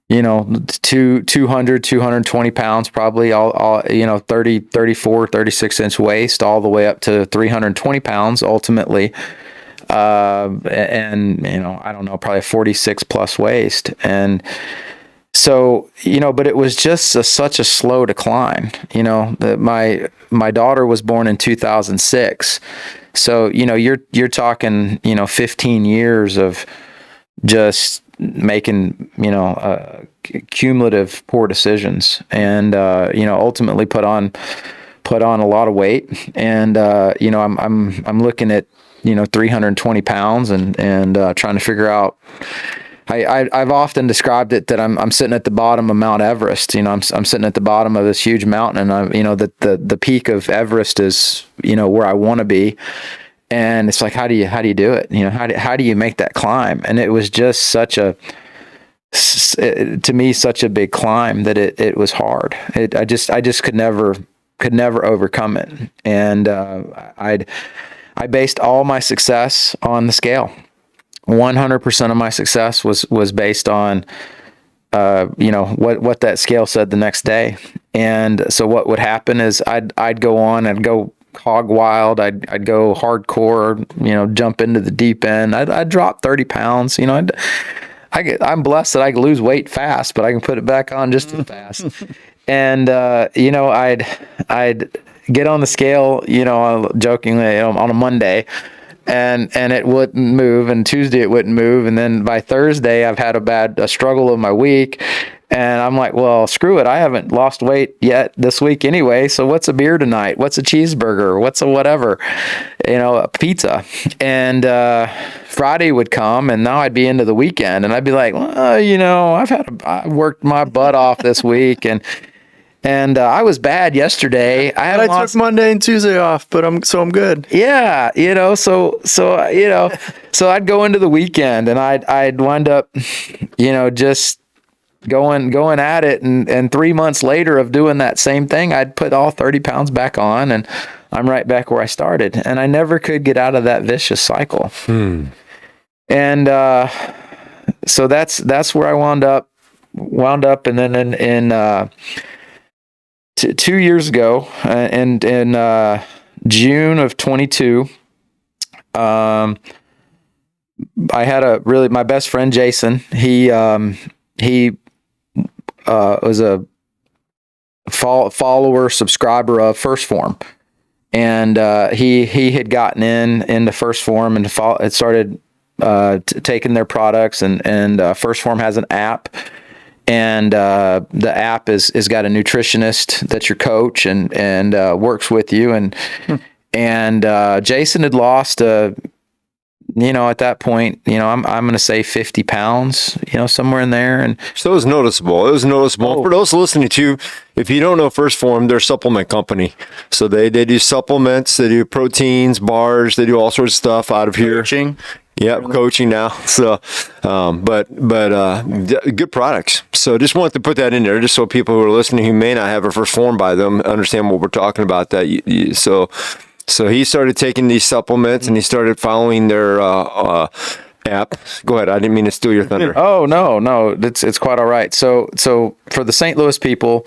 200, 220 pounds, probably all 30, 34, 36 inch waist, all the way up to 320 pounds ultimately. And I don't know, probably 46 plus waist. And so, but it was just such a slow decline. My daughter was born in 2006. So, you're talking, 15 years of just making, cumulative poor decisions, and, ultimately put on a lot of weight. And, I'm looking at, 320 pounds and trying to figure out, I've often described it that I'm sitting at the bottom of Mount Everest. I'm sitting at the bottom of this huge mountain, and the peak of Everest is, where I want to be. And it's like, how do you do it? How do you make that climb? And it was just to me, such a big climb that it was hard. I just could never overcome it. And, I based all my success on the scale. 100% of my success was based on, what that scale said the next day. And so what would happen is I'd go on and go hog wild. I'd go hardcore, jump into the deep end. I'd drop 30 pounds. I'm blessed that I can lose weight fast, but I can put it back on just as fast. And, I'd get on the scale, jokingly on a Monday, and it wouldn't move, and Tuesday it wouldn't move, and then by Thursday I've had a struggle of my week, And I'm like, well, screw it. I haven't lost weight yet this week anyway. So what's a beer tonight? What's a cheeseburger? What's a whatever? A pizza. And Friday would come, and now I'd be into the weekend, and I'd be like, well, I worked my butt off this week, and I was bad yesterday. I took Monday and Tuesday off, but I'm good. Yeah, so I'd go into the weekend, and I'd wind up, just going at it, and 3 months later of doing that same thing, I'd put all 30 pounds back on, and I'm right back where I started, and I never could get out of that vicious cycle. And so that's where I wound up, and then in 2 years ago, and in June of 22, I had my best friend Jason. He was a follower, subscriber of Phorm, and he had gotten into Phorm and had started taking their products, and Phorm has an app, and the app is got a nutritionist that's your coach and works with you, and Jason had lost at that point, I'm going to say 50 pounds, somewhere in there. And so it was noticeable. For those listening to, if you don't know Phorm, they're a supplement company. So they do supplements, they do proteins, bars, they do all sorts of stuff out of here. Coaching. Yep, coaching now. So, but good products. So just wanted to put that in there, just so people who are listening who may not have a Phorm by them understand what we're talking about. So he started taking these supplements, and he started following their app. Go ahead. I didn't mean to steal your thunder. Oh, no. It's quite all right. So for the St. Louis people,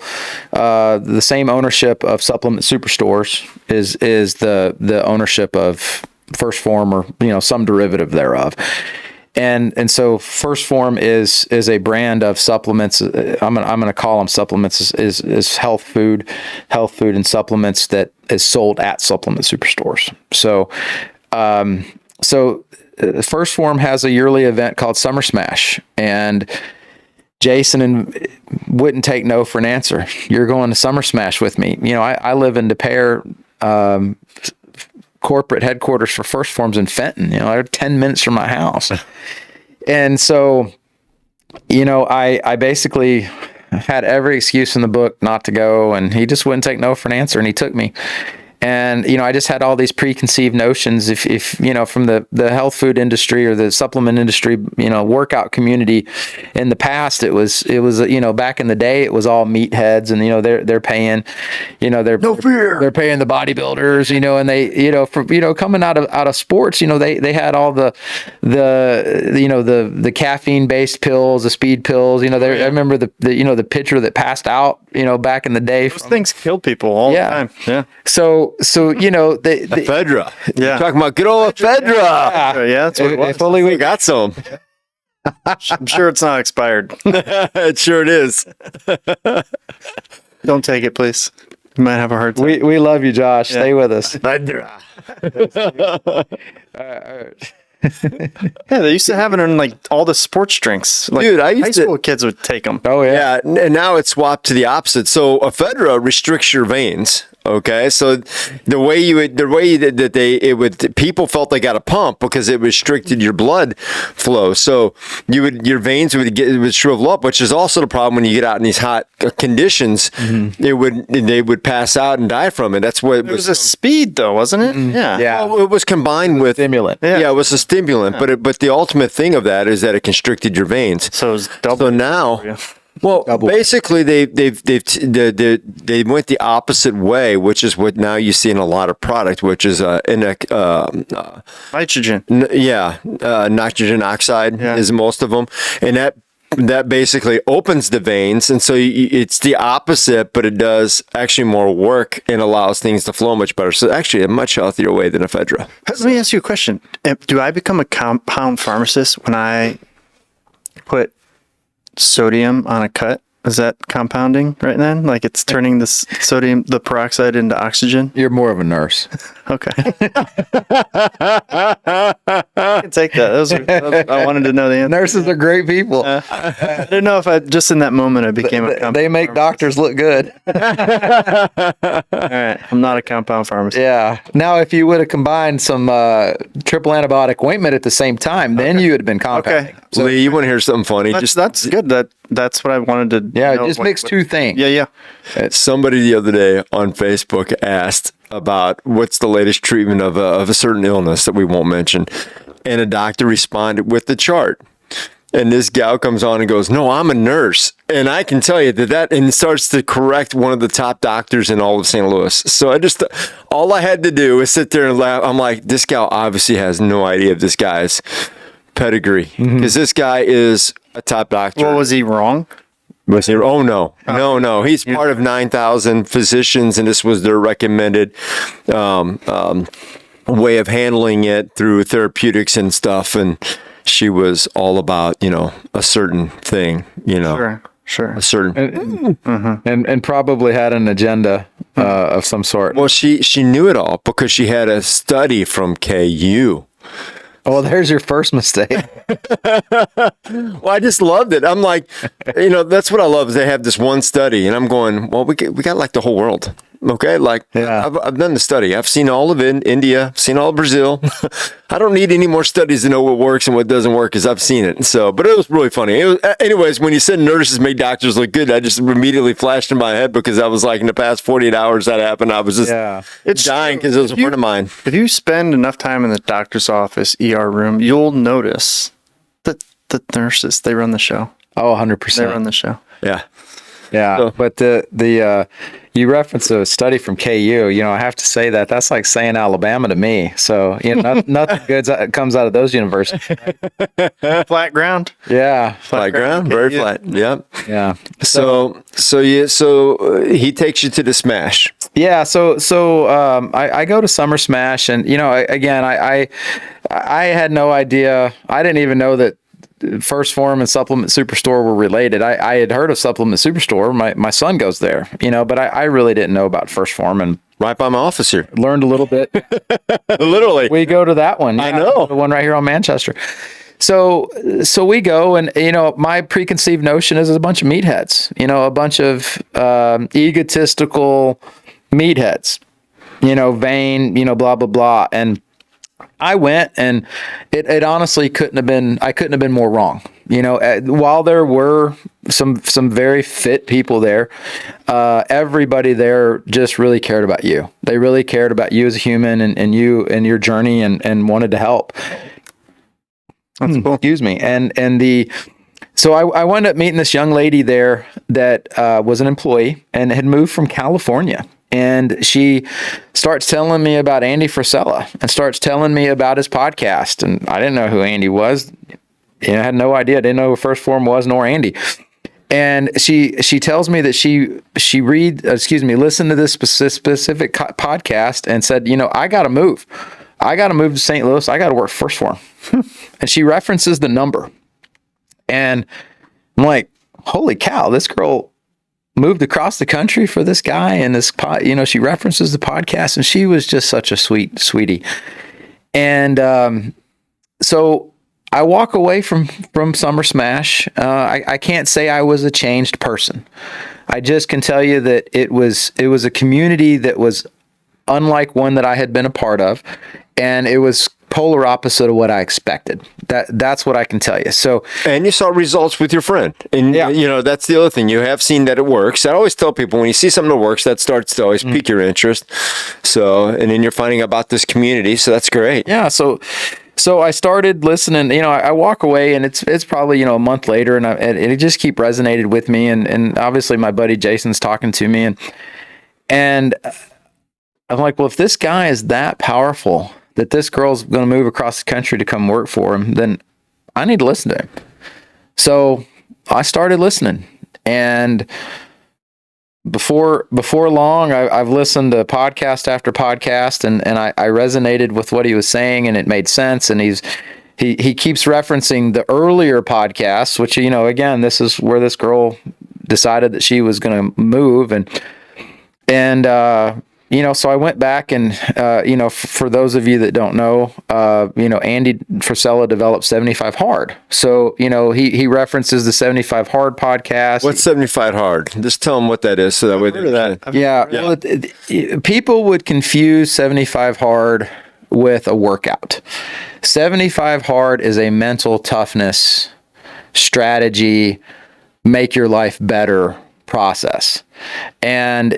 the same ownership of Supplement Superstores is the ownership of Phorm, or some derivative thereof. And so Phorm is a brand of supplements. I'm gonna call them supplements. Is health food and supplements that is sold at Supplement Superstores. So Phorm has a yearly event called Summer Smash, and Jason wouldn't take no for an answer. You're going to Summer Smash with me. I live in Des Peres. Corporate headquarters for Phorm's in Fenton. They're 10 minutes from my house. And so, I basically had every excuse in the book not to go, and he just wouldn't take no for an answer, and he took me. And, I just had all these preconceived notions if from the health food industry or the supplement industry, workout community. In the past, it was back in the day, it was all meatheads, and, they're paying, no fear. They're paying the bodybuilders, and they, coming out of sports, they had all the caffeine based pills, the speed pills, I remember the pitcher that passed out, back in the day. Those things killed people all the time. Yeah. So the ephedra. Yeah. You're talking about good old ephedra. Yeah, that's what it was. If only we got some. I'm sure it's not expired. It sure it is. Don't take it, please. You might have a hard time. We love you, Josh. Stay with us. Ephedra. Yeah, they used to have it in like all the sports drinks. Like, dude, high school kids would take them. Oh yeah. And now it's swapped to the opposite. So ephedra restricts your veins. Okay, so people felt they got a pump because it restricted your blood flow. So your veins would shrivel up, which is also the problem when you get out in these hot conditions. Mm-hmm. They would pass out and die from it. That's what it was a speed though, wasn't it? Mm-hmm. Yeah. Well, it was combined with stimulant. Yeah, it was a stimulant, but the ultimate thing of that is that it constricted your veins. So it was double. So now. Well, basically, they went the opposite way, which is what now you see in a lot of product, which is nitrogen. Nitrogen oxide is most of them, and that basically opens the veins, and so it's the opposite, but it does actually more work and allows things to flow much better. So actually, a much healthier way than ephedra. Let me ask you a question: do I become a compound pharmacist when I put sodium on a cut? Is that compounding right then? Like it's turning this sodium, the peroxide into oxygen? You're more of a nurse. Okay. I can take that. I wanted to know the answer. Nurses are great people. I didn't know if just in that moment I became a compound They make doctors look good. All right. I'm not a compound pharmacist. Yeah. Now, if you would have combined some triple antibiotic ointment at the same time, then you would have been compounding. Okay. So, Lee, you want to hear something funny? That's good. That's what I wanted to Yeah, know. just mix two things. Yeah. Somebody the other day on Facebook asked about what's the latest treatment of a certain illness that we won't mention. And a doctor responded with the chart. And this gal comes on and goes, "No, I'm a nurse. And I can tell you that," and starts to correct one of the top doctors in all of St. Louis. So all I had to do was sit there and laugh. I'm like, this gal obviously has no idea of this guy's pedigree. Because this guy is a top doctor. Well, was he wrong? Was he? Oh, no. No. He's part of 9,000 physicians, and this was their recommended way of handling it through therapeutics and stuff. And she was all about, a certain thing, Sure. a certain. And probably had an agenda of some sort. Well, she knew it all because she had a study from KU. Well, there's your first mistake. Well, I just loved it. I'm like, that's what I love is they have this one study, and I'm going, well, we got like the whole world. Okay, like I've done the study. I've seen all of India, seen all of Brazil. I don't need any more studies to know what works and what doesn't work because I've seen it. So, but it was really funny. Anyways, when you said nurses make doctors look good, I just immediately flashed in my head because I was like, in the past 48 hours that happened, I was just dying because it was a friend of mine. If you spend enough time in the doctor's office, ER room, you'll notice that the nurses, they run the show. Oh, 100%. They run the show. Yeah. Yeah, So- but the you reference a study from KU. I have to say that's like saying Alabama to me. So nothing good comes out of those universities. Flat ground. Yeah, Flat ground, very flat. Yep. yeah. So he takes you to the Smash. Yeah, so I go to Summer Smash, and again, I had no idea. I didn't even know that First Phorm and Supplement Superstore were related. I had heard of Supplement Superstore. My son goes there, but I really didn't know about First Phorm, and Right by my office here. learned a little bit. Literally. We go to that one. I know. The one right here on Manchester. So we go, and my preconceived notion is a bunch of meatheads, a bunch of egotistical meatheads, vain, blah blah blah. And I went, and it honestly I couldn't have been more wrong. While there were some very fit people there, everybody there just really cared about you. They really cared about you as a human and you and your journey and wanted to help. That's cool. Excuse me. So I wound up meeting this young lady there that was an employee and had moved from California. And she starts telling me about Andy Frisella and starts telling me about his podcast. And I didn't know who Andy was. I had no idea. I didn't know who First Phorm was nor Andy. And she tells me that she listened to this specific podcast and said, I got to move. I got to move to St. Louis. I got to work First Phorm. And she references the number. And I'm like, holy cow, this girl moved across the country for this guy, and this she references the podcast, and she was just such a sweetie. And so I walk away from Summer Smash. I can't say I was a changed person. I just can tell you that it was a community that was unlike one that I had been a part of, and it was polar opposite of what I expected. That's what I can tell you. So, and you saw results with your friend, and that's the other thing. You have seen that it works. I always tell people when you see something that works, that starts to always pique your interest. So, and then you're finding about this community. So that's great. Yeah. So I started listening. I walk away, and it's probably a month later, and it just keep resonated with me. And obviously my buddy Jason's talking to me, and I'm like, well, if this guy is that powerful that this girl's going to move across the country to come work for him, then I need to listen to him. So I started listening, and before long, I've listened to podcast after podcast, and I resonated with what he was saying, and it made sense. And he keeps referencing the earlier podcasts, which, again, this is where this girl decided that she was going to move, and so I went back and, for those of you that don't know, Andy Frisella developed 75 Hard. So, he references the 75 Hard podcast. What's 75 Hard? Just tell them what that is. So that way, Well, people would confuse 75 Hard with a workout. 75 Hard is a mental toughness strategy, make your life better process. And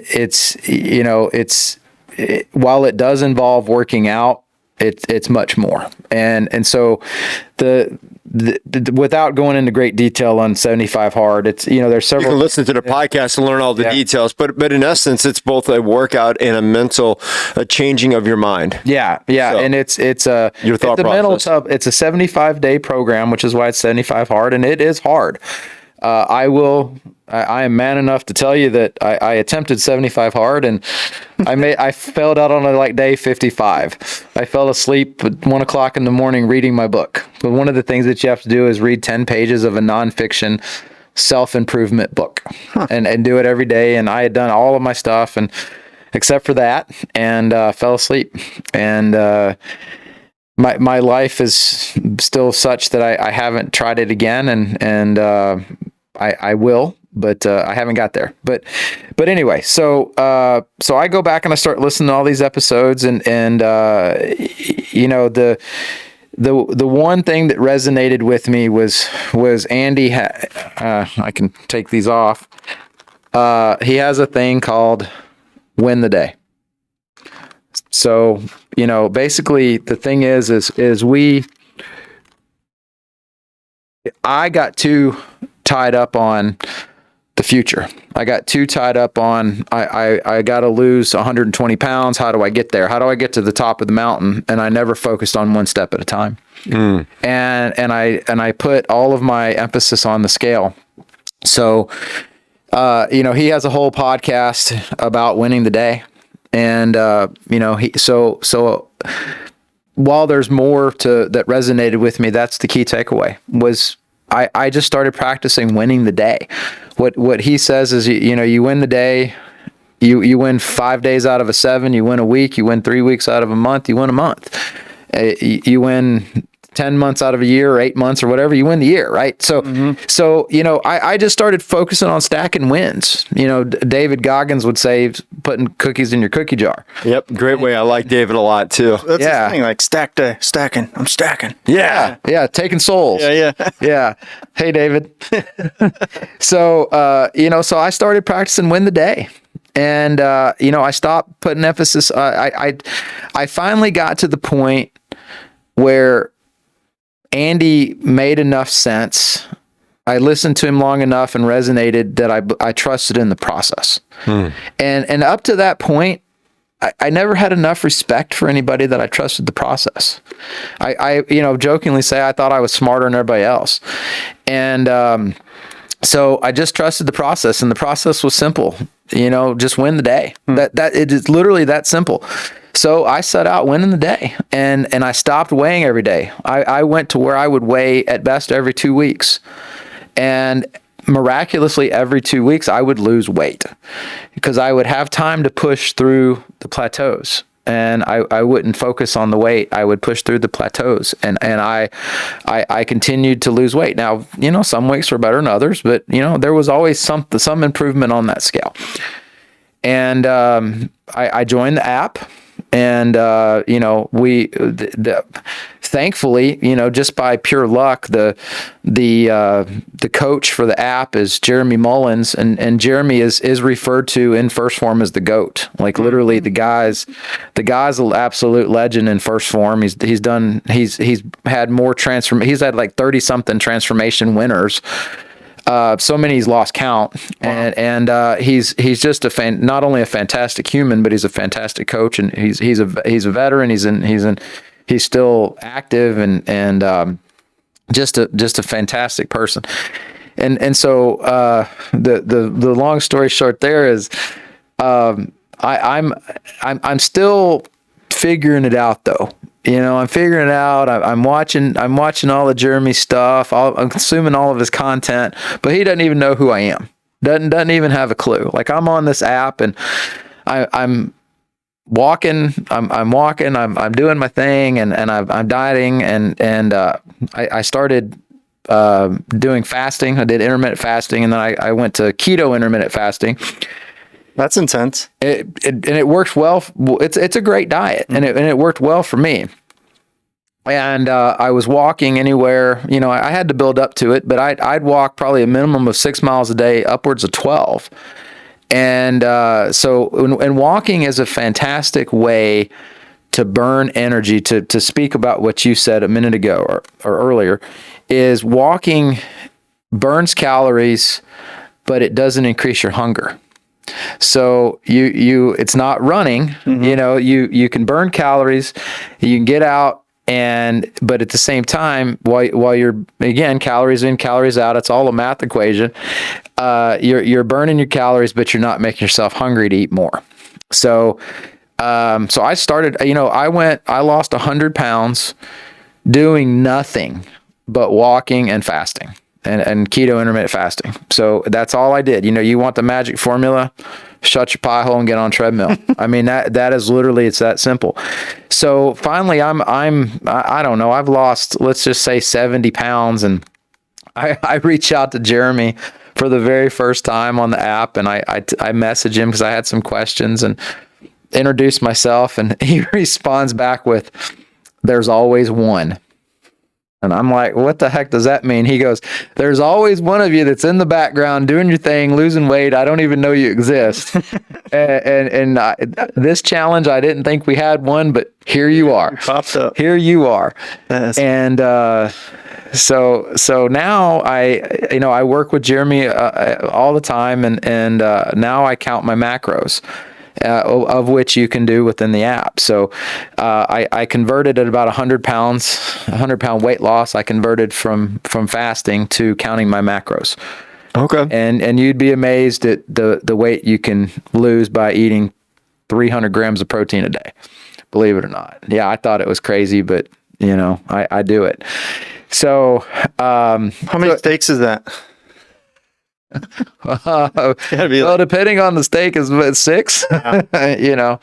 while it does involve working out, it's much more. And so the without going into great detail on 75 Hard, it's, there's several. You can listen to the podcast and learn all the details, but in essence, it's both a workout and a changing of your mind. Yeah. So, and it's your thought process. It's a 75-day program, which is why it's 75 Hard, and it is hard. I am man enough to tell you that I attempted 75 Hard, and I failed out on like day 55. I fell asleep at 1 o'clock in the morning reading my book. But one of the things that you have to do is read 10 pages of a nonfiction self-improvement book, and do it every day. And I had done all of my stuff, and except for that, and fell asleep. And my life is still such that I haven't tried it again, and I will, but I haven't got there. But anyway, so I go back and I start listening to all these episodes, and the one thing that resonated with me was Andy. I can take these off. He has a thing called Win the Day. So, basically the thing is I got too tied up on the future. I got too tied up on, I got to lose 120 pounds. How do I get there? How do I get to the top of the mountain? And I never focused on one step at a time. And I put all of my emphasis on the scale. So, he has a whole podcast about winning the day. And, so while there's more that resonated with me, that's the key takeaway was I just started practicing winning the day. What he says is, you win the day, you win 5 days out of a 7, you win a week, you win 3 weeks out of a month, you win a month. You win 10 months out of a year, or 8 months or whatever, you win the year, right? So, I just started focusing on stacking wins. David Goggins would say, putting cookies in your cookie jar. Yep. Great way. I like David a lot too. That's the thing, like stacking. I'm stacking. Yeah. Taking souls. Yeah. Hey, David. So I started practicing win the day. And, I stopped putting emphasis. I finally got to the point where Andy made enough sense. I listened to him long enough and resonated that I trusted in the process. And up to that point, I never had enough respect for anybody that I trusted the process. I jokingly say I thought I was smarter than everybody else. And so I just trusted the process, and the process was simple. Just win the day. That it is literally that simple. So I set out winning the day, and I stopped weighing every day. I went to where I would weigh at best every 2 weeks, and miraculously every 2 weeks I would lose weight because I would have time to push through the plateaus, and I wouldn't focus on the weight. I would push through the plateaus, and I continued to lose weight. Now, some weeks were better than others, but there was always some improvement on that scale. And I joined the app. And, thankfully, just by pure luck, the coach for the app is Jeremy Mullins, and Jeremy is referred to in First Phorm as the GOAT. Like literally the guy's an absolute legend in First Phorm. He's had more he's had like 30 something transformation winners. So many he's lost count. Wow. And he's just not only a fantastic human, but he's a fantastic coach, and he's a veteran. He's still active, and just a fantastic person. And so the long story short there is I'm still figuring it out though. I'm figuring it out. I'm watching all the Jeremy stuff. I'm consuming all of his content, but he doesn't even know who I am. Doesn't even have a clue. Like, I'm on this app and I'm walking, I'm walking, I'm doing my thing, and I'm dieting, and I started doing fasting. I did intermittent fasting, and then I went to keto intermittent fasting. That's intense. And it works well. It's a great diet, and it worked well for me. And I was walking anywhere, I had to build up to it, but I'd walk probably a minimum of 6 miles a day, upwards of 12. And and walking is a fantastic way to burn energy. To speak about what you said a minute ago or earlier, is walking burns calories, but it doesn't increase your hunger. So it's not running. You can burn calories, you can get out. But at the same time, while you're, again, calories in, calories out, it's all a math equation. You're burning your calories, but you're not making yourself hungry to eat more. So I started, I lost 100 pounds doing nothing but walking and fasting and keto intermittent fasting. So that's all I did. You want the magic formula? Shut your pie hole and get on a treadmill. I mean, that is literally, it's that simple. So finally I don't know, I've lost, let's just say 70 pounds. And I reach out to Jeremy for the very first time on the app, and I message him because I had some questions and introduce myself, and he responds back with, "There's always one." And I'm like, what the heck does that mean? He goes, "There's always one of you that's in the background doing your thing, losing weight. I don't even know you exist." and this challenge, I didn't think we had one, but here you are. Popped up. Here you are. Yes. And so now I work with Jeremy all the time, and now I count my macros. Of which you can do within the app. So I converted at about 100 pound weight loss. I converted from fasting to counting my macros. Okay. And you'd be amazed at the weight you can lose by eating 300 grams of protein a day. Believe it or not. Yeah, I thought it was crazy, but I do it. So how many steaks is that? Well, depending on the steak, is 6. Yeah.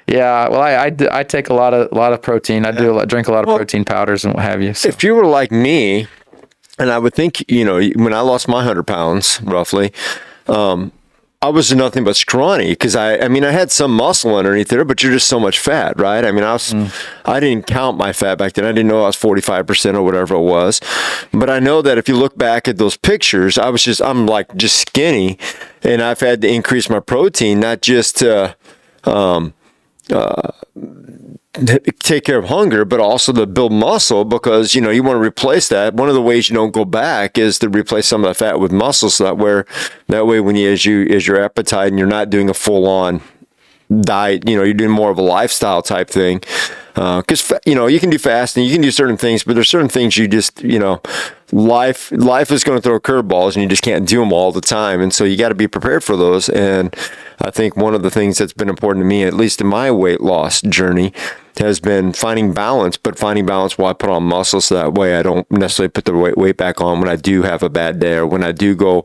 Yeah. Well, I take a lot of protein. I drink a lot of protein powders and what have you. So. If you were like me, and I would think, when I lost my 100 pounds roughly, I was nothing but scrawny because I had some muscle underneath there, but you're just so much fat, right? I didn't count my fat back then. I didn't know I was 45% or whatever it was. But I know that if you look back at those pictures, I'm just skinny, and I've had to increase my protein, not just to take care of hunger, but also to build muscle, because you want to replace that. One of the ways you don't go back is to replace some of the fat with muscle, so that way when as your appetite and you're not doing a full on diet, you're doing more of a lifestyle type thing. Because you can do fasting, you can do certain things, but there's certain things you just life is going to throw curveballs, and you just can't do them all the time, and so you got to be prepared for those. And I think one of the things that's been important to me, at least in my weight loss journey, has been finding balance, but finding balance while I put on muscle, so that way I don't necessarily put the weight back on when I do have a bad day, or when I do go,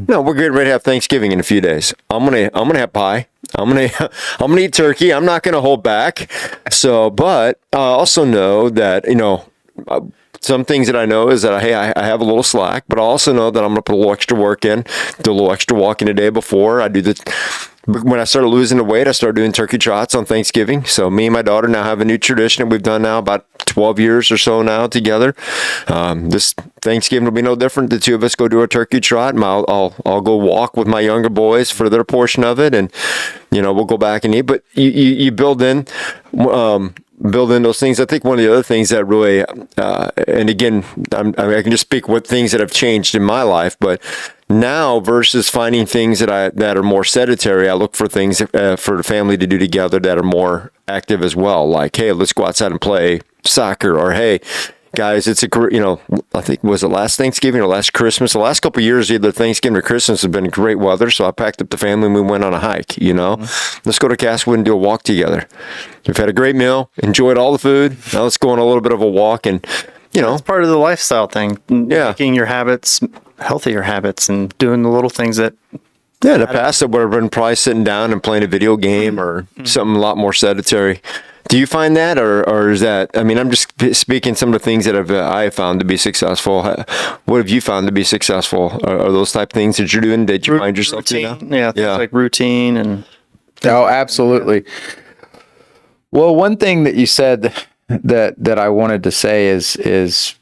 no, we're getting ready to have Thanksgiving in a few days. I'm gonna have pie. I'm gonna eat turkey. I'm not gonna hold back. So, but I also know that some things that I know is that I have a little slack, but I also know that I'm gonna put a little extra work in, do a little extra walking a day before I do when I started losing the weight, I started doing turkey trots on Thanksgiving. So me and my daughter now have a new tradition that we've done now about 12 years or so now together. This Thanksgiving will be no different. The two of us go do a turkey trot, and I'll go walk with my younger boys for their portion of it, and we'll go back and eat. But you build in those things. I think one of the other things that really, and again, I can just speak what things that have changed in my life, but now versus finding things that are more sedentary, I look for things for the family to do together that are more active as well. Like, hey, let's go outside and play soccer, or hey, guys, it's I think, was it last Thanksgiving or last Christmas? The last couple of years, either Thanksgiving or Christmas, has been great weather. So I packed up the family and we went on a hike, Let's go to Castlewood and do a walk together. We've had a great meal, enjoyed all the food. Now let's go on a little bit of a walk, and, it's part of the lifestyle thing. Yeah. Making your habits, healthier habits, and doing the little things that Yeah, in the past, I would have been probably sitting down and playing a video game or something a lot more sedentary. Do you find that, or is that? I mean, I'm just speaking some of the things that I have found to be successful. What have you found to be successful? Are those type of things that you're doing that you find yourself doing now? Yeah, things like routine and. Oh, absolutely. Well, one thing that you said that I wanted to say is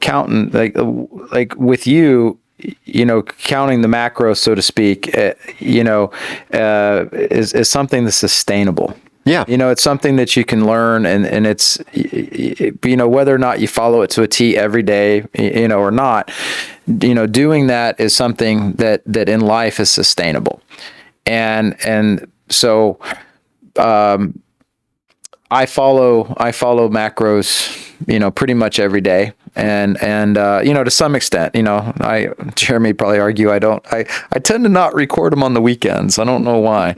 counting like with you. Counting the macros, so to speak, is something that's sustainable. Yeah. It's something that you can learn and it's, whether or not you follow it to a T every day, or not, doing that is something that in life is sustainable. And so, I follow macros, pretty much every day. And to some extent, Jeremy probably argue I tend to not record them on the weekends. I don't know why.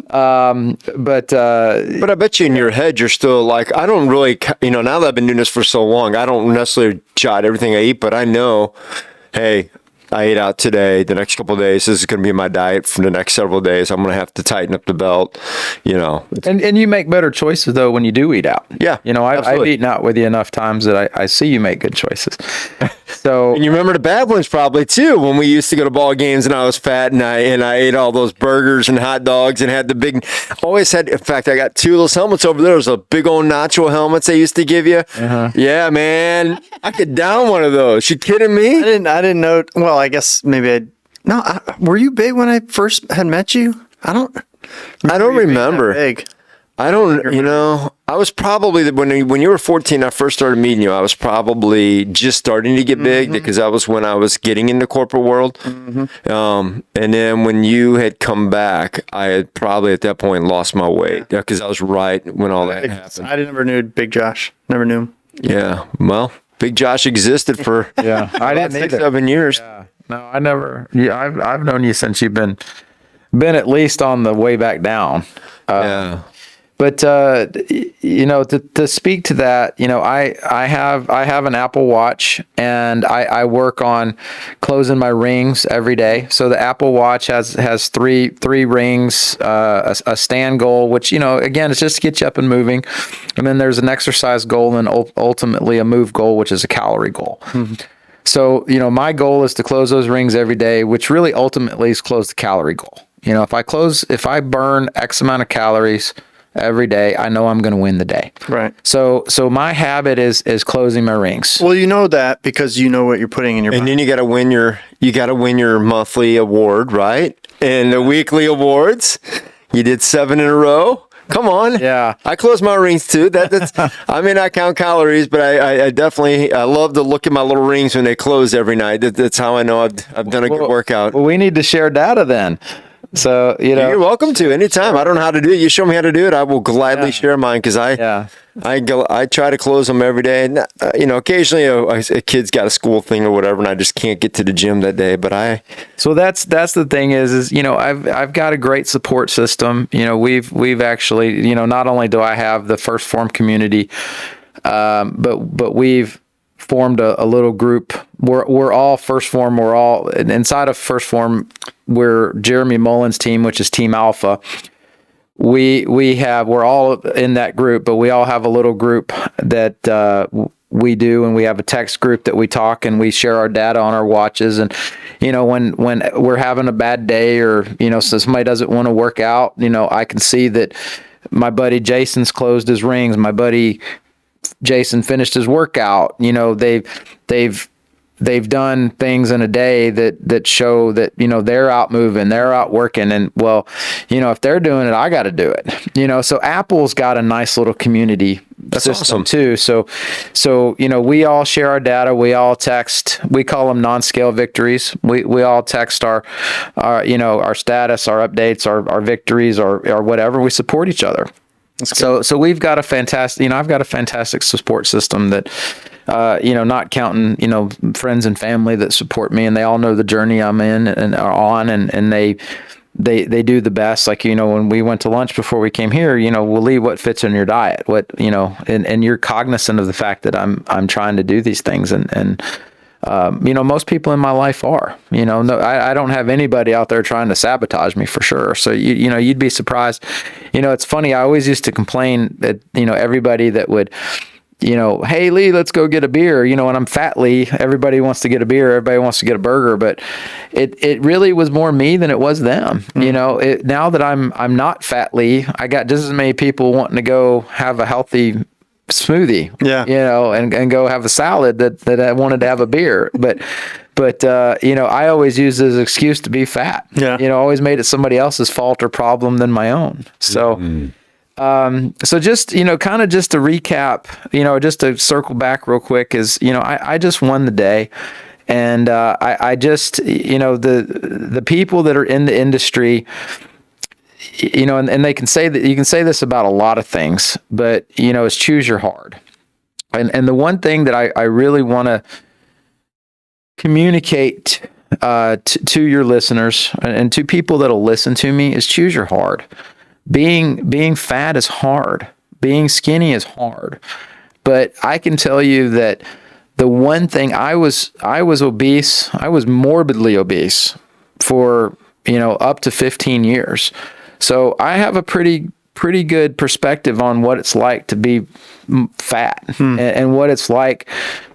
But I bet you in your head, you're still like, I don't really, now that I've been doing this for so long, I don't necessarily jot everything I eat, but I know, hey, I ate out today. The next couple of days, this is going to be my diet for the next several days. I'm going to have to tighten up the belt, And you make better choices though when you do eat out. Yeah, I've eaten out with you enough times that I see you make good choices. So and you remember the bad ones probably too, when we used to go to ball games and I was fat and I ate all those burgers and hot dogs and had the big. Always had. In fact, I got 2 of those helmets over there. Those big old nacho helmets they used to give you. Uh-huh. Yeah, man, I could down one of those. You kidding me? I didn't know. Well, I guess maybe were you big when I first had met you? I don't remember. Big. I don't, I was probably, when you were 14, I first started meeting you, I was probably just starting to get big because that was when I was getting in the corporate world. Mm-hmm. And then when you had come back, I had probably at that point lost my weight because I was right when all that happened. I never knew Big Josh. Never knew him. Yeah. Well, Big Josh existed for I didn't 6-7 years. Yeah. No, I never. Yeah, I've known you since you've been at least on the way back down. Yeah. But to speak to that, I have an Apple Watch and I work on closing my rings every day. So the Apple Watch has three rings, a stand goal, which again it's just to get you up and moving, and then there's an exercise goal and ultimately a move goal, which is a calorie goal. Mm-hmm. So my goal is to close those rings every day, which really ultimately is close the calorie goal. If I burn X amount of calories every day, I know I'm going to win the day. Right. So my habit is closing my rings. Well, you know that because you know what you're putting in your body. And then you got to win your monthly award, right? And the weekly awards. You did 7 in a row. Come on. Yeah. I close my rings too. That's I may not count calories, but I definitely love to look at my little rings when they close every night. That's how I know I've done a good workout. Well, we need to share data then. So, you're welcome to anytime. I don't know how to do it. You show me how to do it. I will gladly share mine because I try to close them every day. And, occasionally a kid's got a school thing or whatever, and I just can't get to the gym that day. But so that's the thing is I've got a great support system. We've actually not only do I have the First Phorm community, but we've formed a little group. We're all First Phorm. We're all inside of First Phorm. We're Jeremy Mullen's team, which is Team Alpha. We're all in that group, but we all have a little group that we do, and we have a text group that we talk and we share our data on our watches. And when we're having a bad day or so somebody doesn't want to work out, I can see that my buddy Jason's closed his rings. My buddy Jason finished his workout. They've done things in a day that show that they're out moving, they're out working, and if they're doing it, I got to do it. So Apple's got a nice little community system too. So we all share our data. We all text. We call them non-scale victories. We all text our status, our updates, our victories, or whatever. We support each other. So we've got a fantastic. I've got a fantastic support system that. Not counting, friends and family that support me, and they all know the journey I'm in and are on, and they do the best. Like, when we went to lunch before we came here, we'll eat what fits in your diet, and you're cognizant of the fact that I'm trying to do these things. And Most people in my life are. No, I don't have anybody out there trying to sabotage me for sure. So you'd be surprised. It's funny. I always used to complain that everybody that would, hey Lee, let's go get a beer. When I'm Fat Lee, everybody wants to get a beer. Everybody wants to get a burger, but it really was more me than it was them. Now that I'm not Fat Lee, I got just as many people wanting to go have a healthy smoothie, and go have a salad that I wanted to have a beer. But I always used it as an excuse to be fat. Always made it somebody else's fault or problem than my own. So, so just, kind of just to recap, just to circle back real quick is, I just won the day. And I just, the people that are in the industry, and they can say that, you can say this about a lot of things, but, it's choose your hard. And the one thing that I really want to communicate to your listeners and to people that'll listen to me is choose your hard. Being fat is hard. Being skinny is hard. But I can tell you that the one thing I was obese, I was morbidly obese for, up to 15 years. So I have a pretty good perspective on what it's like to be fat and what it's like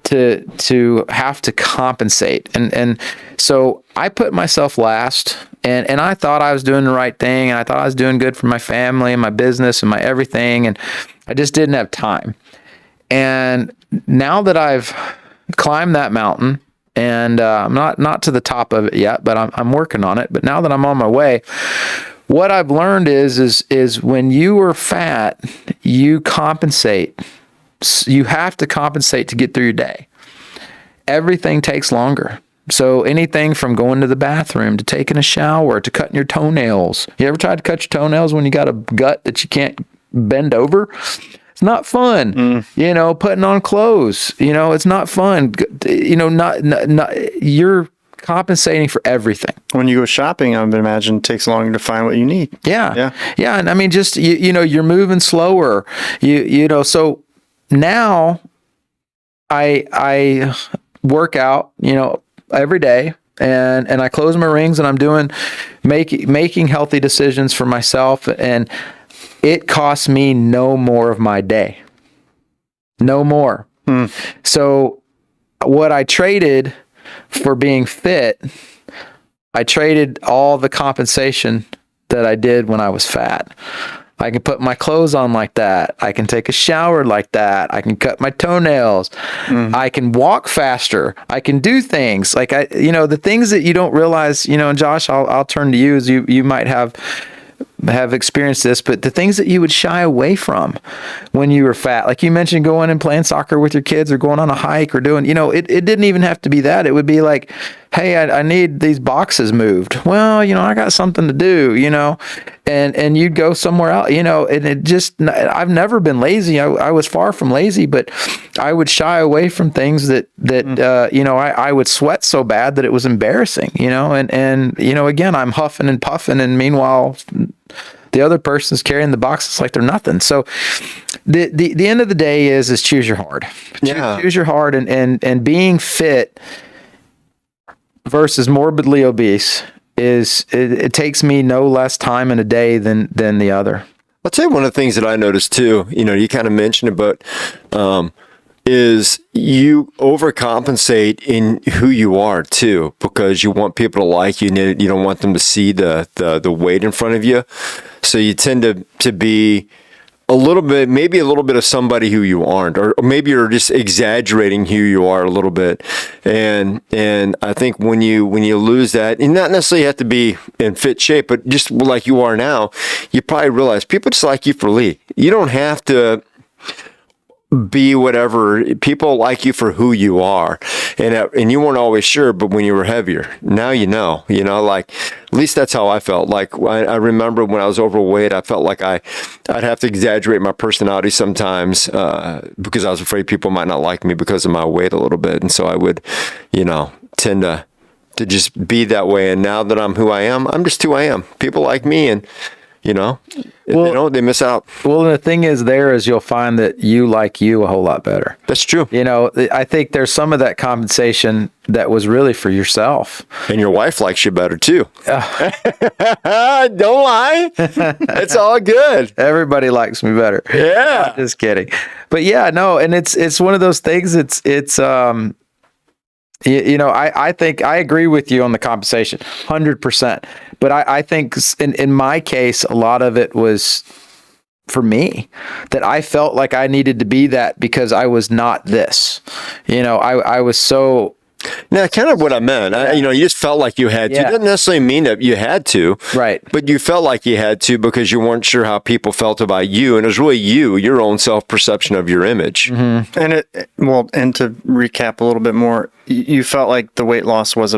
to have to compensate. And so I put myself last and I thought I was doing the right thing. And I thought I was doing good for my family and my business and my everything. And I just didn't have time. And now that I've climbed that mountain and I'm not to the top of it yet, but I'm working on it. But now that I'm on my way, what I've learned is when you are fat, you compensate. You have to compensate to get through your day. Everything takes longer. So anything from going to the bathroom to taking a shower to cutting your toenails. You ever tried to cut your toenails when you got a gut that you can't bend over? It's not fun. Putting on clothes, it's not fun. You're compensating for everything. When you go shopping, I would imagine it takes longer to find what you need. Yeah. And I mean, just, you're moving slower, so now I work out, every day and I close my rings and I'm making healthy decisions for myself. And it costs me no more of my day, no more. So what I traded for being fit, I traded all the compensation that I did when I was fat. I can put my clothes on like that. I can take a shower like that. I can cut my toenails. I can walk faster. I can do things like the things that you don't realize, and Josh, I'll turn to you as you might have experienced this, but the things that you would shy away from when you were fat, like you mentioned going and playing soccer with your kids or going on a hike or doing, it didn't even have to be that. It would be like, hey, I need these boxes moved. Well, I got something to do, and you'd go somewhere else, and it just, I've never been lazy. I was far from lazy, but I would shy away from things that I would sweat so bad that it was embarrassing, and again, I'm huffing and puffing, and meanwhile, the other person's carrying the boxes like they're nothing. So the end of the day is choose your hard. Choose your hard, and being fit versus morbidly obese it takes me no less time in a day than the other. I'll tell you one of the things that I noticed too, you kind of mentioned it, but is you overcompensate in who you are too, because you want people to like you. You don't want them to see the weight in front of you. So you tend to be maybe a little bit of somebody who you aren't, or maybe you're just exaggerating who you are a little bit. And I think when you lose that, and not necessarily have to be in fit shape, but just like you are now, you probably realize people just like you for Lee. You don't have to be whatever. People like you for who you are, and you weren't always sure, but when you were heavier, now like at least that's how I felt. Like I remember when I was overweight, I felt like I'd have to exaggerate my personality sometimes because I was afraid people might not like me because of my weight a little bit, and so I would tend to just be that way. And now that I'm who I am, I'm just who I am. People like me, and you know, if they don't, they miss out. Well, and the thing is you'll find that you like you a whole lot better. That's true. You know, I think there's some of that compensation that was really for yourself. And your wife likes you better too. Don't lie. It's all good. Everybody likes me better. Yeah. Just kidding. But yeah, no, and it's one of those things. I think I agree with you on the compensation, 100%. But I think in my case, a lot of it was for me, that I felt like I needed to be that because I was not this. You know, I was so... Now, kind of what I meant, you just felt like you had to. It doesn't necessarily mean that you had to. Right. But you felt like you had to because you weren't sure how people felt about you. And it was really your own self-perception of your image. Mm-hmm. And to recap a little bit more, you felt like the weight loss was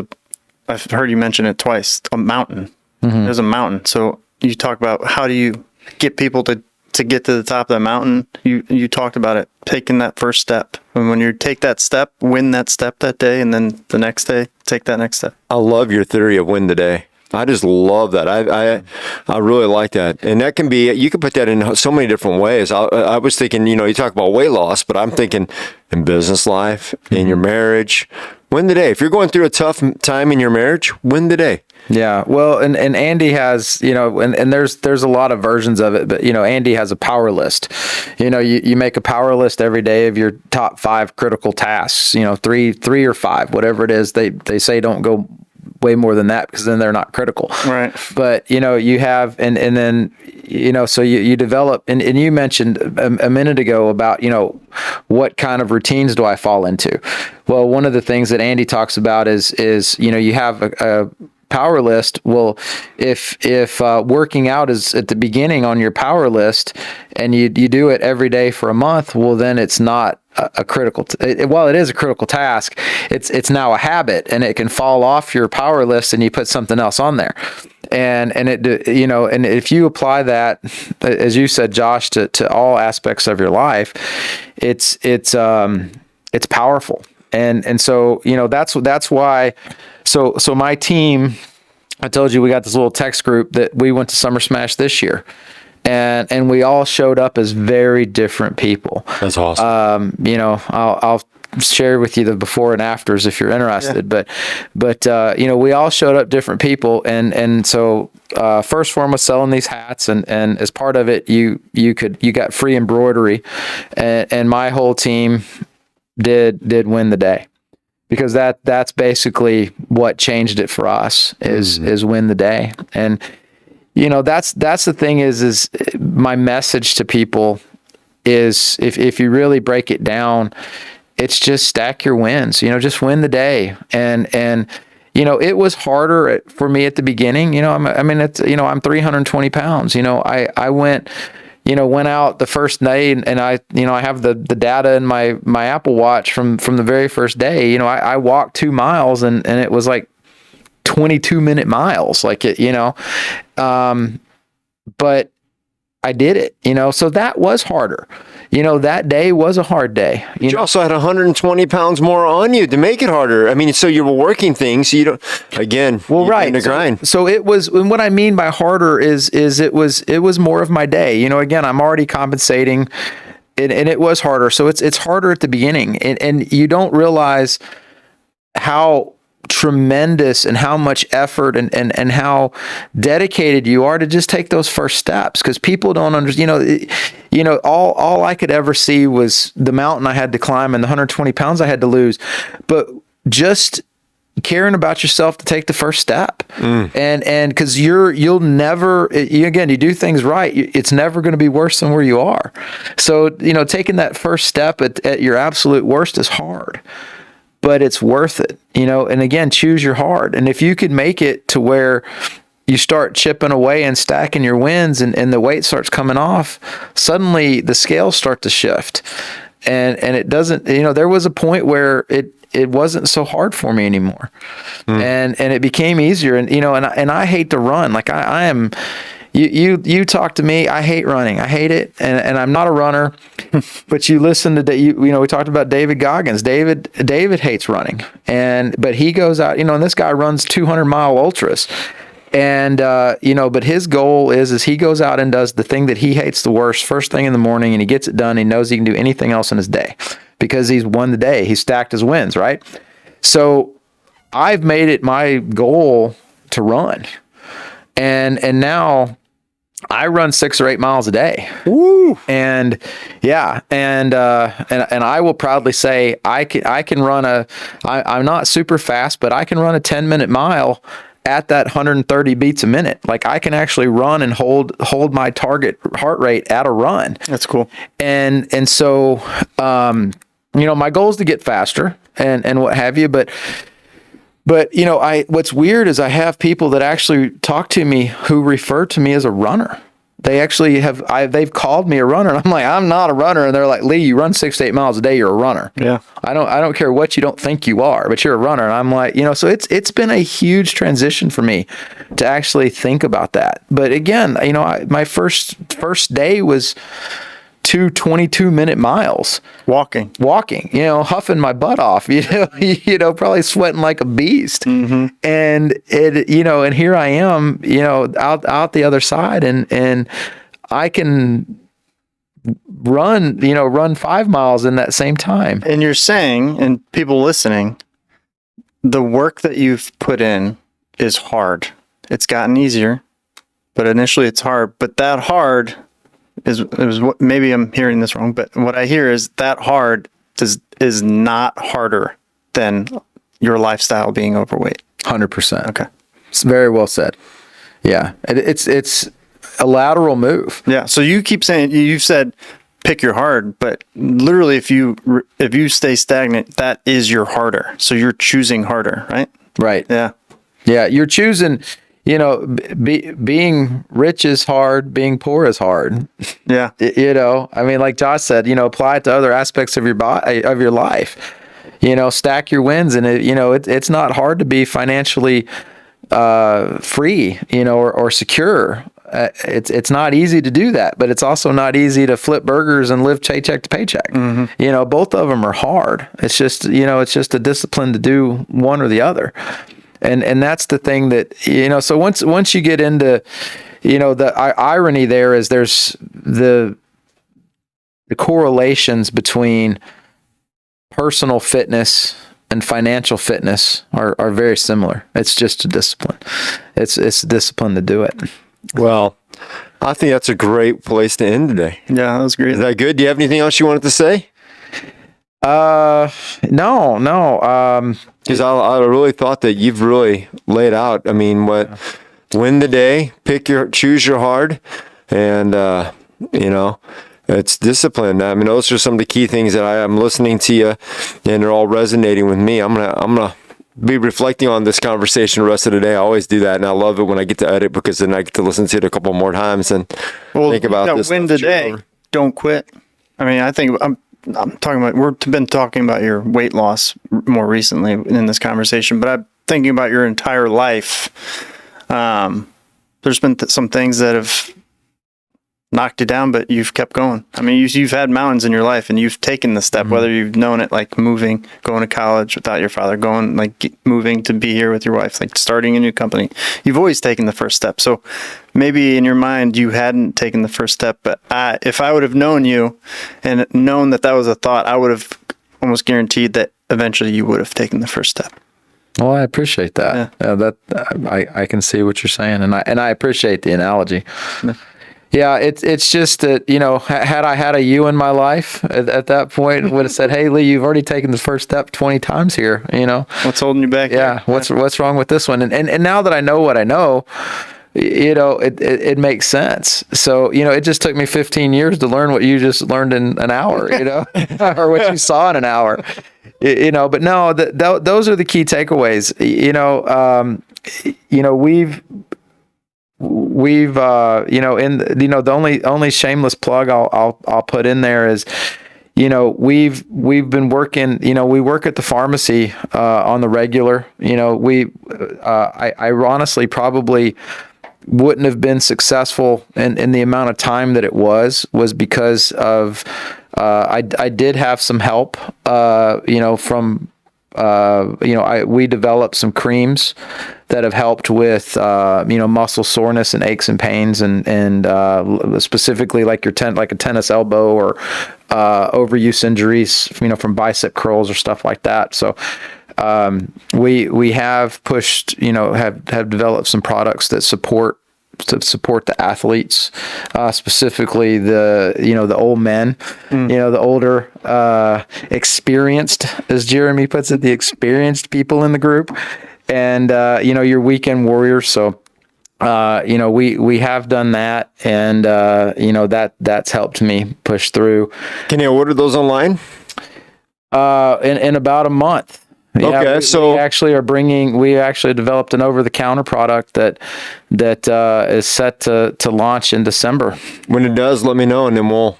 I've heard you mention it twice, a mountain. Mm-hmm. It was a mountain. So you talk about how do you get people to get to the top of the mountain. You talked about it, taking that first step. And when you take that step, win that step that day, and then the next day, take that next step. I love your theory of win the day. I just love that. I really like that. And that can be, you can put that in so many different ways. I was thinking, you talk about weight loss, but I'm thinking in business life, in your marriage, win the day. If you're going through a tough time in your marriage, win the day. Yeah. Well, and Andy has, and there's a lot of versions of it, but, Andy has a power list. You make a power list every day of your top 5 critical tasks, 3 or 5, whatever it is. They say don't go way more than that because then they're not critical. Right. But, you have, and then, so you develop, and you mentioned a minute ago about, what kind of routines do I fall into? Well, one of the things that Andy talks about is, you have a power list. Well, if working out is at the beginning on your power list and you do it every day for a month, well, then it's not a critical, well, it is a critical task. It's now a habit and it can fall off your power list and you put something else on there. And it, and if you apply that, as you said, Josh, to all aspects of your life, it's powerful. And so, that's why, so my team, I told you we got this little text group that we went to Summer Smash this year. And we all showed up as very different people. That's awesome. I'll share with you the before and afters if you're interested. Yeah. But we all showed up different people, and so First Phorm was selling these hats, and as part of it, you got free embroidery, and my whole team did win the day. Because that's basically what changed it for us is win the day. And that's the thing is my message to people is if you really break it down, it's just stack your wins, just win the day. And it was harder for me at the beginning, I'm 320 pounds, I went out the first day and I have the data in my Apple Watch from the very first day. I walked 2 miles and it was like 22-minute miles, but I did it, so that was harder. That day was a hard day. You also had 120 pounds more on you to make it harder. So you were working things. So you don't, again, right. In the grind. So it was, and what I mean by harder is it was more of my day. Again, I'm already compensating and it was harder. So it's harder at the beginning and you don't realize how tremendous and how much effort and how dedicated you are to just take those first steps, because people don't understand. All I could ever see was the mountain I had to climb and the 120 pounds I had to lose, but just caring about yourself to take the first step. And because you'll never, you do things right, it's never going to be worse than where you are. So taking that first step at your absolute worst is hard, but it's worth it, and again, choose your heart. And if you could make it to where you start chipping away and stacking your wins and the weight starts coming off, suddenly the scales start to shift. And it doesn't, there was a point where it wasn't so hard for me anymore. And it became easier. And, and I hate to run. Like I am, you talk to me, I hate running. I hate it. And I'm not a runner, but you listen to, we talked about David Goggins. David hates running, but he goes out, and this guy runs 200-mile ultras. And, but his goal is he goes out and does the thing that he hates the worst first thing in the morning, and he gets it done. He knows he can do anything else in his day because he's won the day. He's stacked his wins, right? So I've made it my goal to run. And now I run 6 or 8 miles a day. Woo! And yeah, and I will proudly say I can run I'm not super fast, but I can run a 10-minute mile at that 130 beats a minute. Like I can actually run and hold my target heart rate at a run. That's cool. And so my goal is to get faster and what have you, but what's weird is I have people that actually talk to me who refer to me as a runner. They actually they've called me a runner, and I'm like, I'm not a runner. And they're like, Lee, you run 6 to 8 miles a day. You're a runner. Yeah. I don't care what you don't think you are, but you're a runner. And I'm like, so it's been a huge transition for me to actually think about that. But again, my first day was 2 22-minute miles walking, huffing my butt off, probably sweating like a beast. Mm-hmm. And and here I am, out the other side, and I can run 5 miles in that same time. And you're saying, and people listening, the work that you've put in is hard. It's gotten easier, but initially it's hard. But that hard is what, maybe I'm hearing this wrong, but what I hear is that hard is not harder than your lifestyle being overweight. 100%. Okay. It's very well said. Yeah. It's a lateral move. Yeah. So you keep saying, you've said pick your hard, but literally if you stay stagnant, that is your harder. So you're choosing harder, right? Right. Yeah. Yeah. You're choosing, being rich is hard, being poor is hard. Yeah. Like Josh said, apply it to other aspects of your of your life. Stack your wins, and it's not hard to be financially free, or secure. It's not easy to do that, but it's also not easy to flip burgers and live paycheck to paycheck. Mm-hmm. Both of them are hard. It's just, it's just a discipline to do one or the other. And that's the thing that, so once you get into, the irony there is there's the correlations between personal fitness and financial fitness are very similar. It's just a discipline. It's a discipline to do it. Well, I think that's a great place to end today. Yeah, that was great. Is that good? Do you have anything else you wanted to say? No. Because I really thought that you've really laid out. Win the day, choose your hard, and it's discipline. Those are some of the key things that I'm listening to you, and they're all resonating with me. I'm gonna be reflecting on this conversation the rest of the day. I always do that, and I love it when I get to edit because then I get to listen to it a couple more times and think about this. Win the day, don't quit. I think I'm talking about, we've been talking about your weight loss more recently in this conversation, but I'm thinking about your entire life. There's been some things that have knocked you down, but you've kept going. You've had mountains in your life, and you've taken the step, whether you've known it, like moving, going to college without your father, moving to be here with your wife, like starting a new company. You've always taken the first step. So maybe in your mind, you hadn't taken the first step, but if I would have known you and known that was a thought, I would have almost guaranteed that eventually you would have taken the first step. Well, I appreciate that. Yeah. I can see what you're saying, and I appreciate the analogy. Yeah, it's just that, had I had a you in my life at that point, would have said, hey, Lee, you've already taken the first step 20 times here, What's holding you back? Yeah, what's wrong with this one? And now that I know what I know, it makes sense. So, it just took me 15 years to learn what you just learned in an hour, or what you saw in an hour, but no, those are the key takeaways. We've the only shameless plug I'll put in there is, we've been working, we work at the pharmacy on the regular. I honestly probably wouldn't have been successful in the amount of time that it was because of I did have some help from we developed some creams that have helped with muscle soreness and aches and pains, and specifically like a tennis elbow or overuse injuries, from bicep curls or stuff like that. So we have pushed, have developed some products that support the athletes, specifically the old men, the older, experienced, as Jeremy puts it, the experienced people in the group, and your weekend warriors. So we have done that, and that's helped me push through. Can you order those online? In about a month. Yeah, okay, we actually developed an over-the-counter product that is set to launch in December. When it does, let me know, and then we'll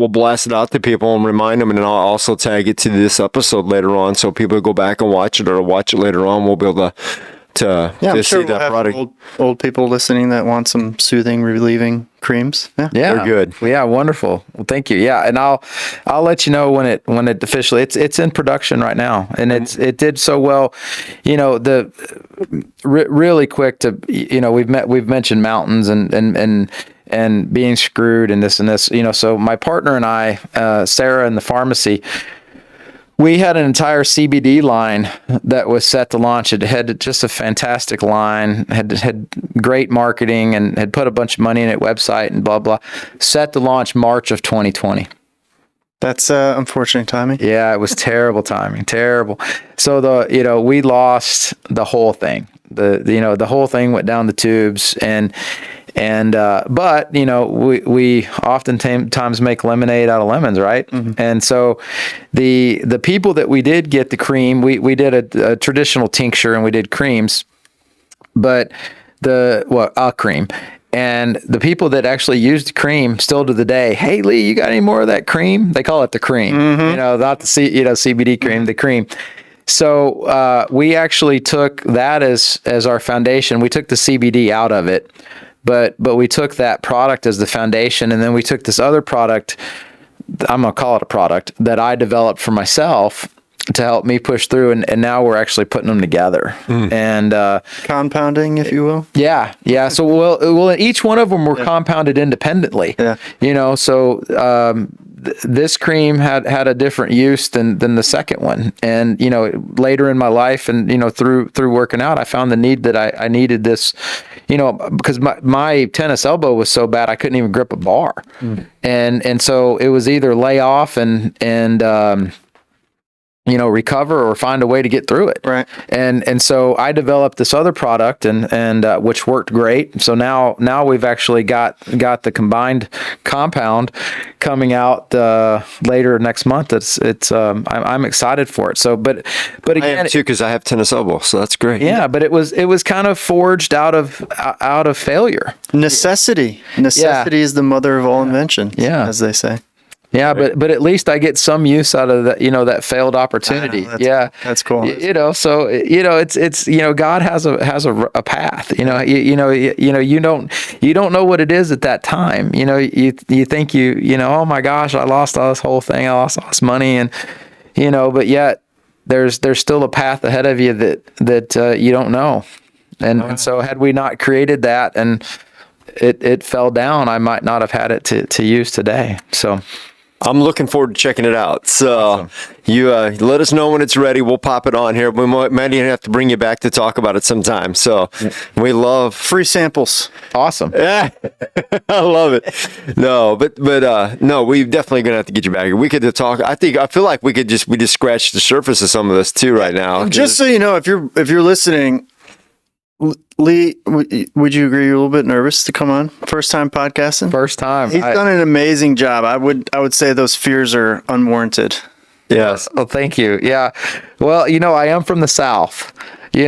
blast it out to people and remind them, and then I'll also tag it to this episode later on, so people go back and watch it, or watch it later on. We'll be able to I'm see sure that we'll product. have old people listening that want some soothing, relieving creams. Yeah, They're good. Yeah, wonderful. Well, thank you. Yeah, and I'll let you know when it officially it's in production right now, and it did so well. Really quick to we've mentioned mountains and being screwed and this and this. So my partner and I, Sarah in the pharmacy, we had an entire CBD line that was set to launch. It had just a fantastic line, had great marketing, and had put a bunch of money in it, website and blah, blah. Set to launch March of 2020. That's unfortunate timing. Yeah, it was terrible timing, terrible. So we lost the whole thing. The whole thing went down the tubes, but we oftentimes make lemonade out of lemons, right? Mm-hmm. And so the people that we did get the cream, we did a traditional tincture and we did creams, but a cream. And the people that actually used the cream still to the day, hey Lee, you got any more of that cream? They call it the cream, not the CBD cream, the cream. So we actually took that as our foundation. We took the CBD out of it. But we took that product as the foundation, and then we took this other product, I'm going to call it a product, that I developed for myself to help me push through, and now we're actually putting them together. And compounding, if you will. Yeah. So well, each one of them were compounded independently. Yeah. So this cream had a different use than the second one, and later in my life, and through working out, I found the need that I needed this, because my tennis elbow was so bad I couldn't even grip a bar, and so it was either lay off and recover or find a way to get through it. Right. And so I developed this other product and which worked great. So now we've actually got the combined compound coming out later next month. I'm excited for it. So, but again, I am too, because I have tennis elbow, so that's great. Yeah, but it was kind of forged out of failure. Necessity is the mother of all invention. Yeah, as they say. Yeah, but at least I get some use out of that, that failed opportunity. That's cool. So it's God has a path. You don't know what it is at that time. You think oh my gosh, I lost all this whole thing. I lost all this money, and but yet there's still a path ahead of you that you don't know. And so had we not created that and it fell down, I might not have had it to use today. So I'm looking forward to checking it out. So awesome. You let us know when it's ready. We'll pop it on here. We might even have to bring you back to talk about it sometime. So we love free samples. Awesome. Yeah, I love it. No, but no, we definitely gonna have to get you back here. We could talk. I feel like we just scratched the surface of some of this too right now. Just so you know, if you're listening, Lee, would you agree you're a little bit nervous to come on? First time podcasting? First time. He's done an amazing job. I would say those fears are unwarranted. Yes. Well, thank you. Yeah. Well, I am from the South. You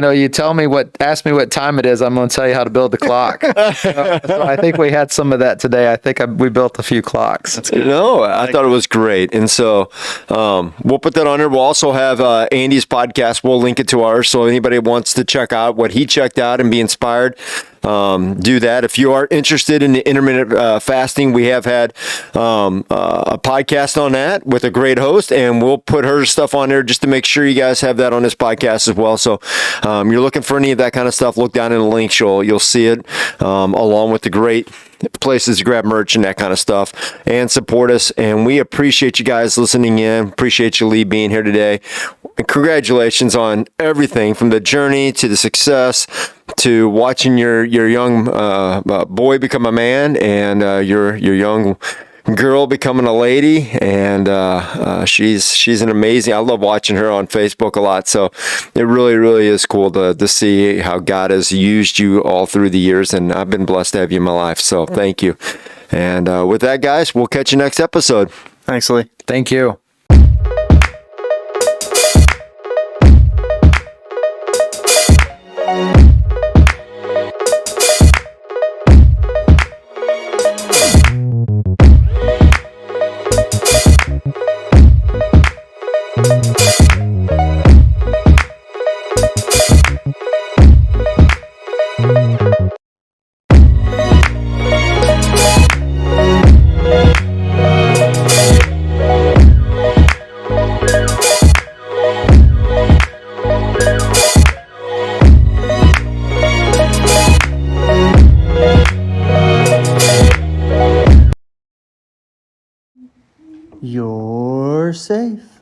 ask me what time it is, I'm going to tell you how to build the clock. So I think we had some of that today. I think we built a few clocks. No, I thought it was great. And so we'll put that on there. We'll also have Andy's podcast. We'll link it to ours. So anybody wants to check out what he checked out and be inspired, do that. If you are interested in the intermittent fasting, we have had a podcast on that with a great host, and we'll put her stuff on there just to make sure you guys have that on this podcast as well. So you're looking for any of that kind of stuff, look down in the links. You'll see it along with the great places to grab merch and that kind of stuff and support us. And we appreciate you guys listening in. Appreciate you, Lee, being here today. And congratulations on everything from the journey to the success to watching your young boy become a man and your young girl becoming a lady, and she's an amazing. I love watching her on Facebook a lot. So it really is cool to see how God has used you all through the years, and I've been blessed to have you in my life. So thank you. And with that, guys, we'll catch you next episode. Thanks, Lee. Thank you. You're safe.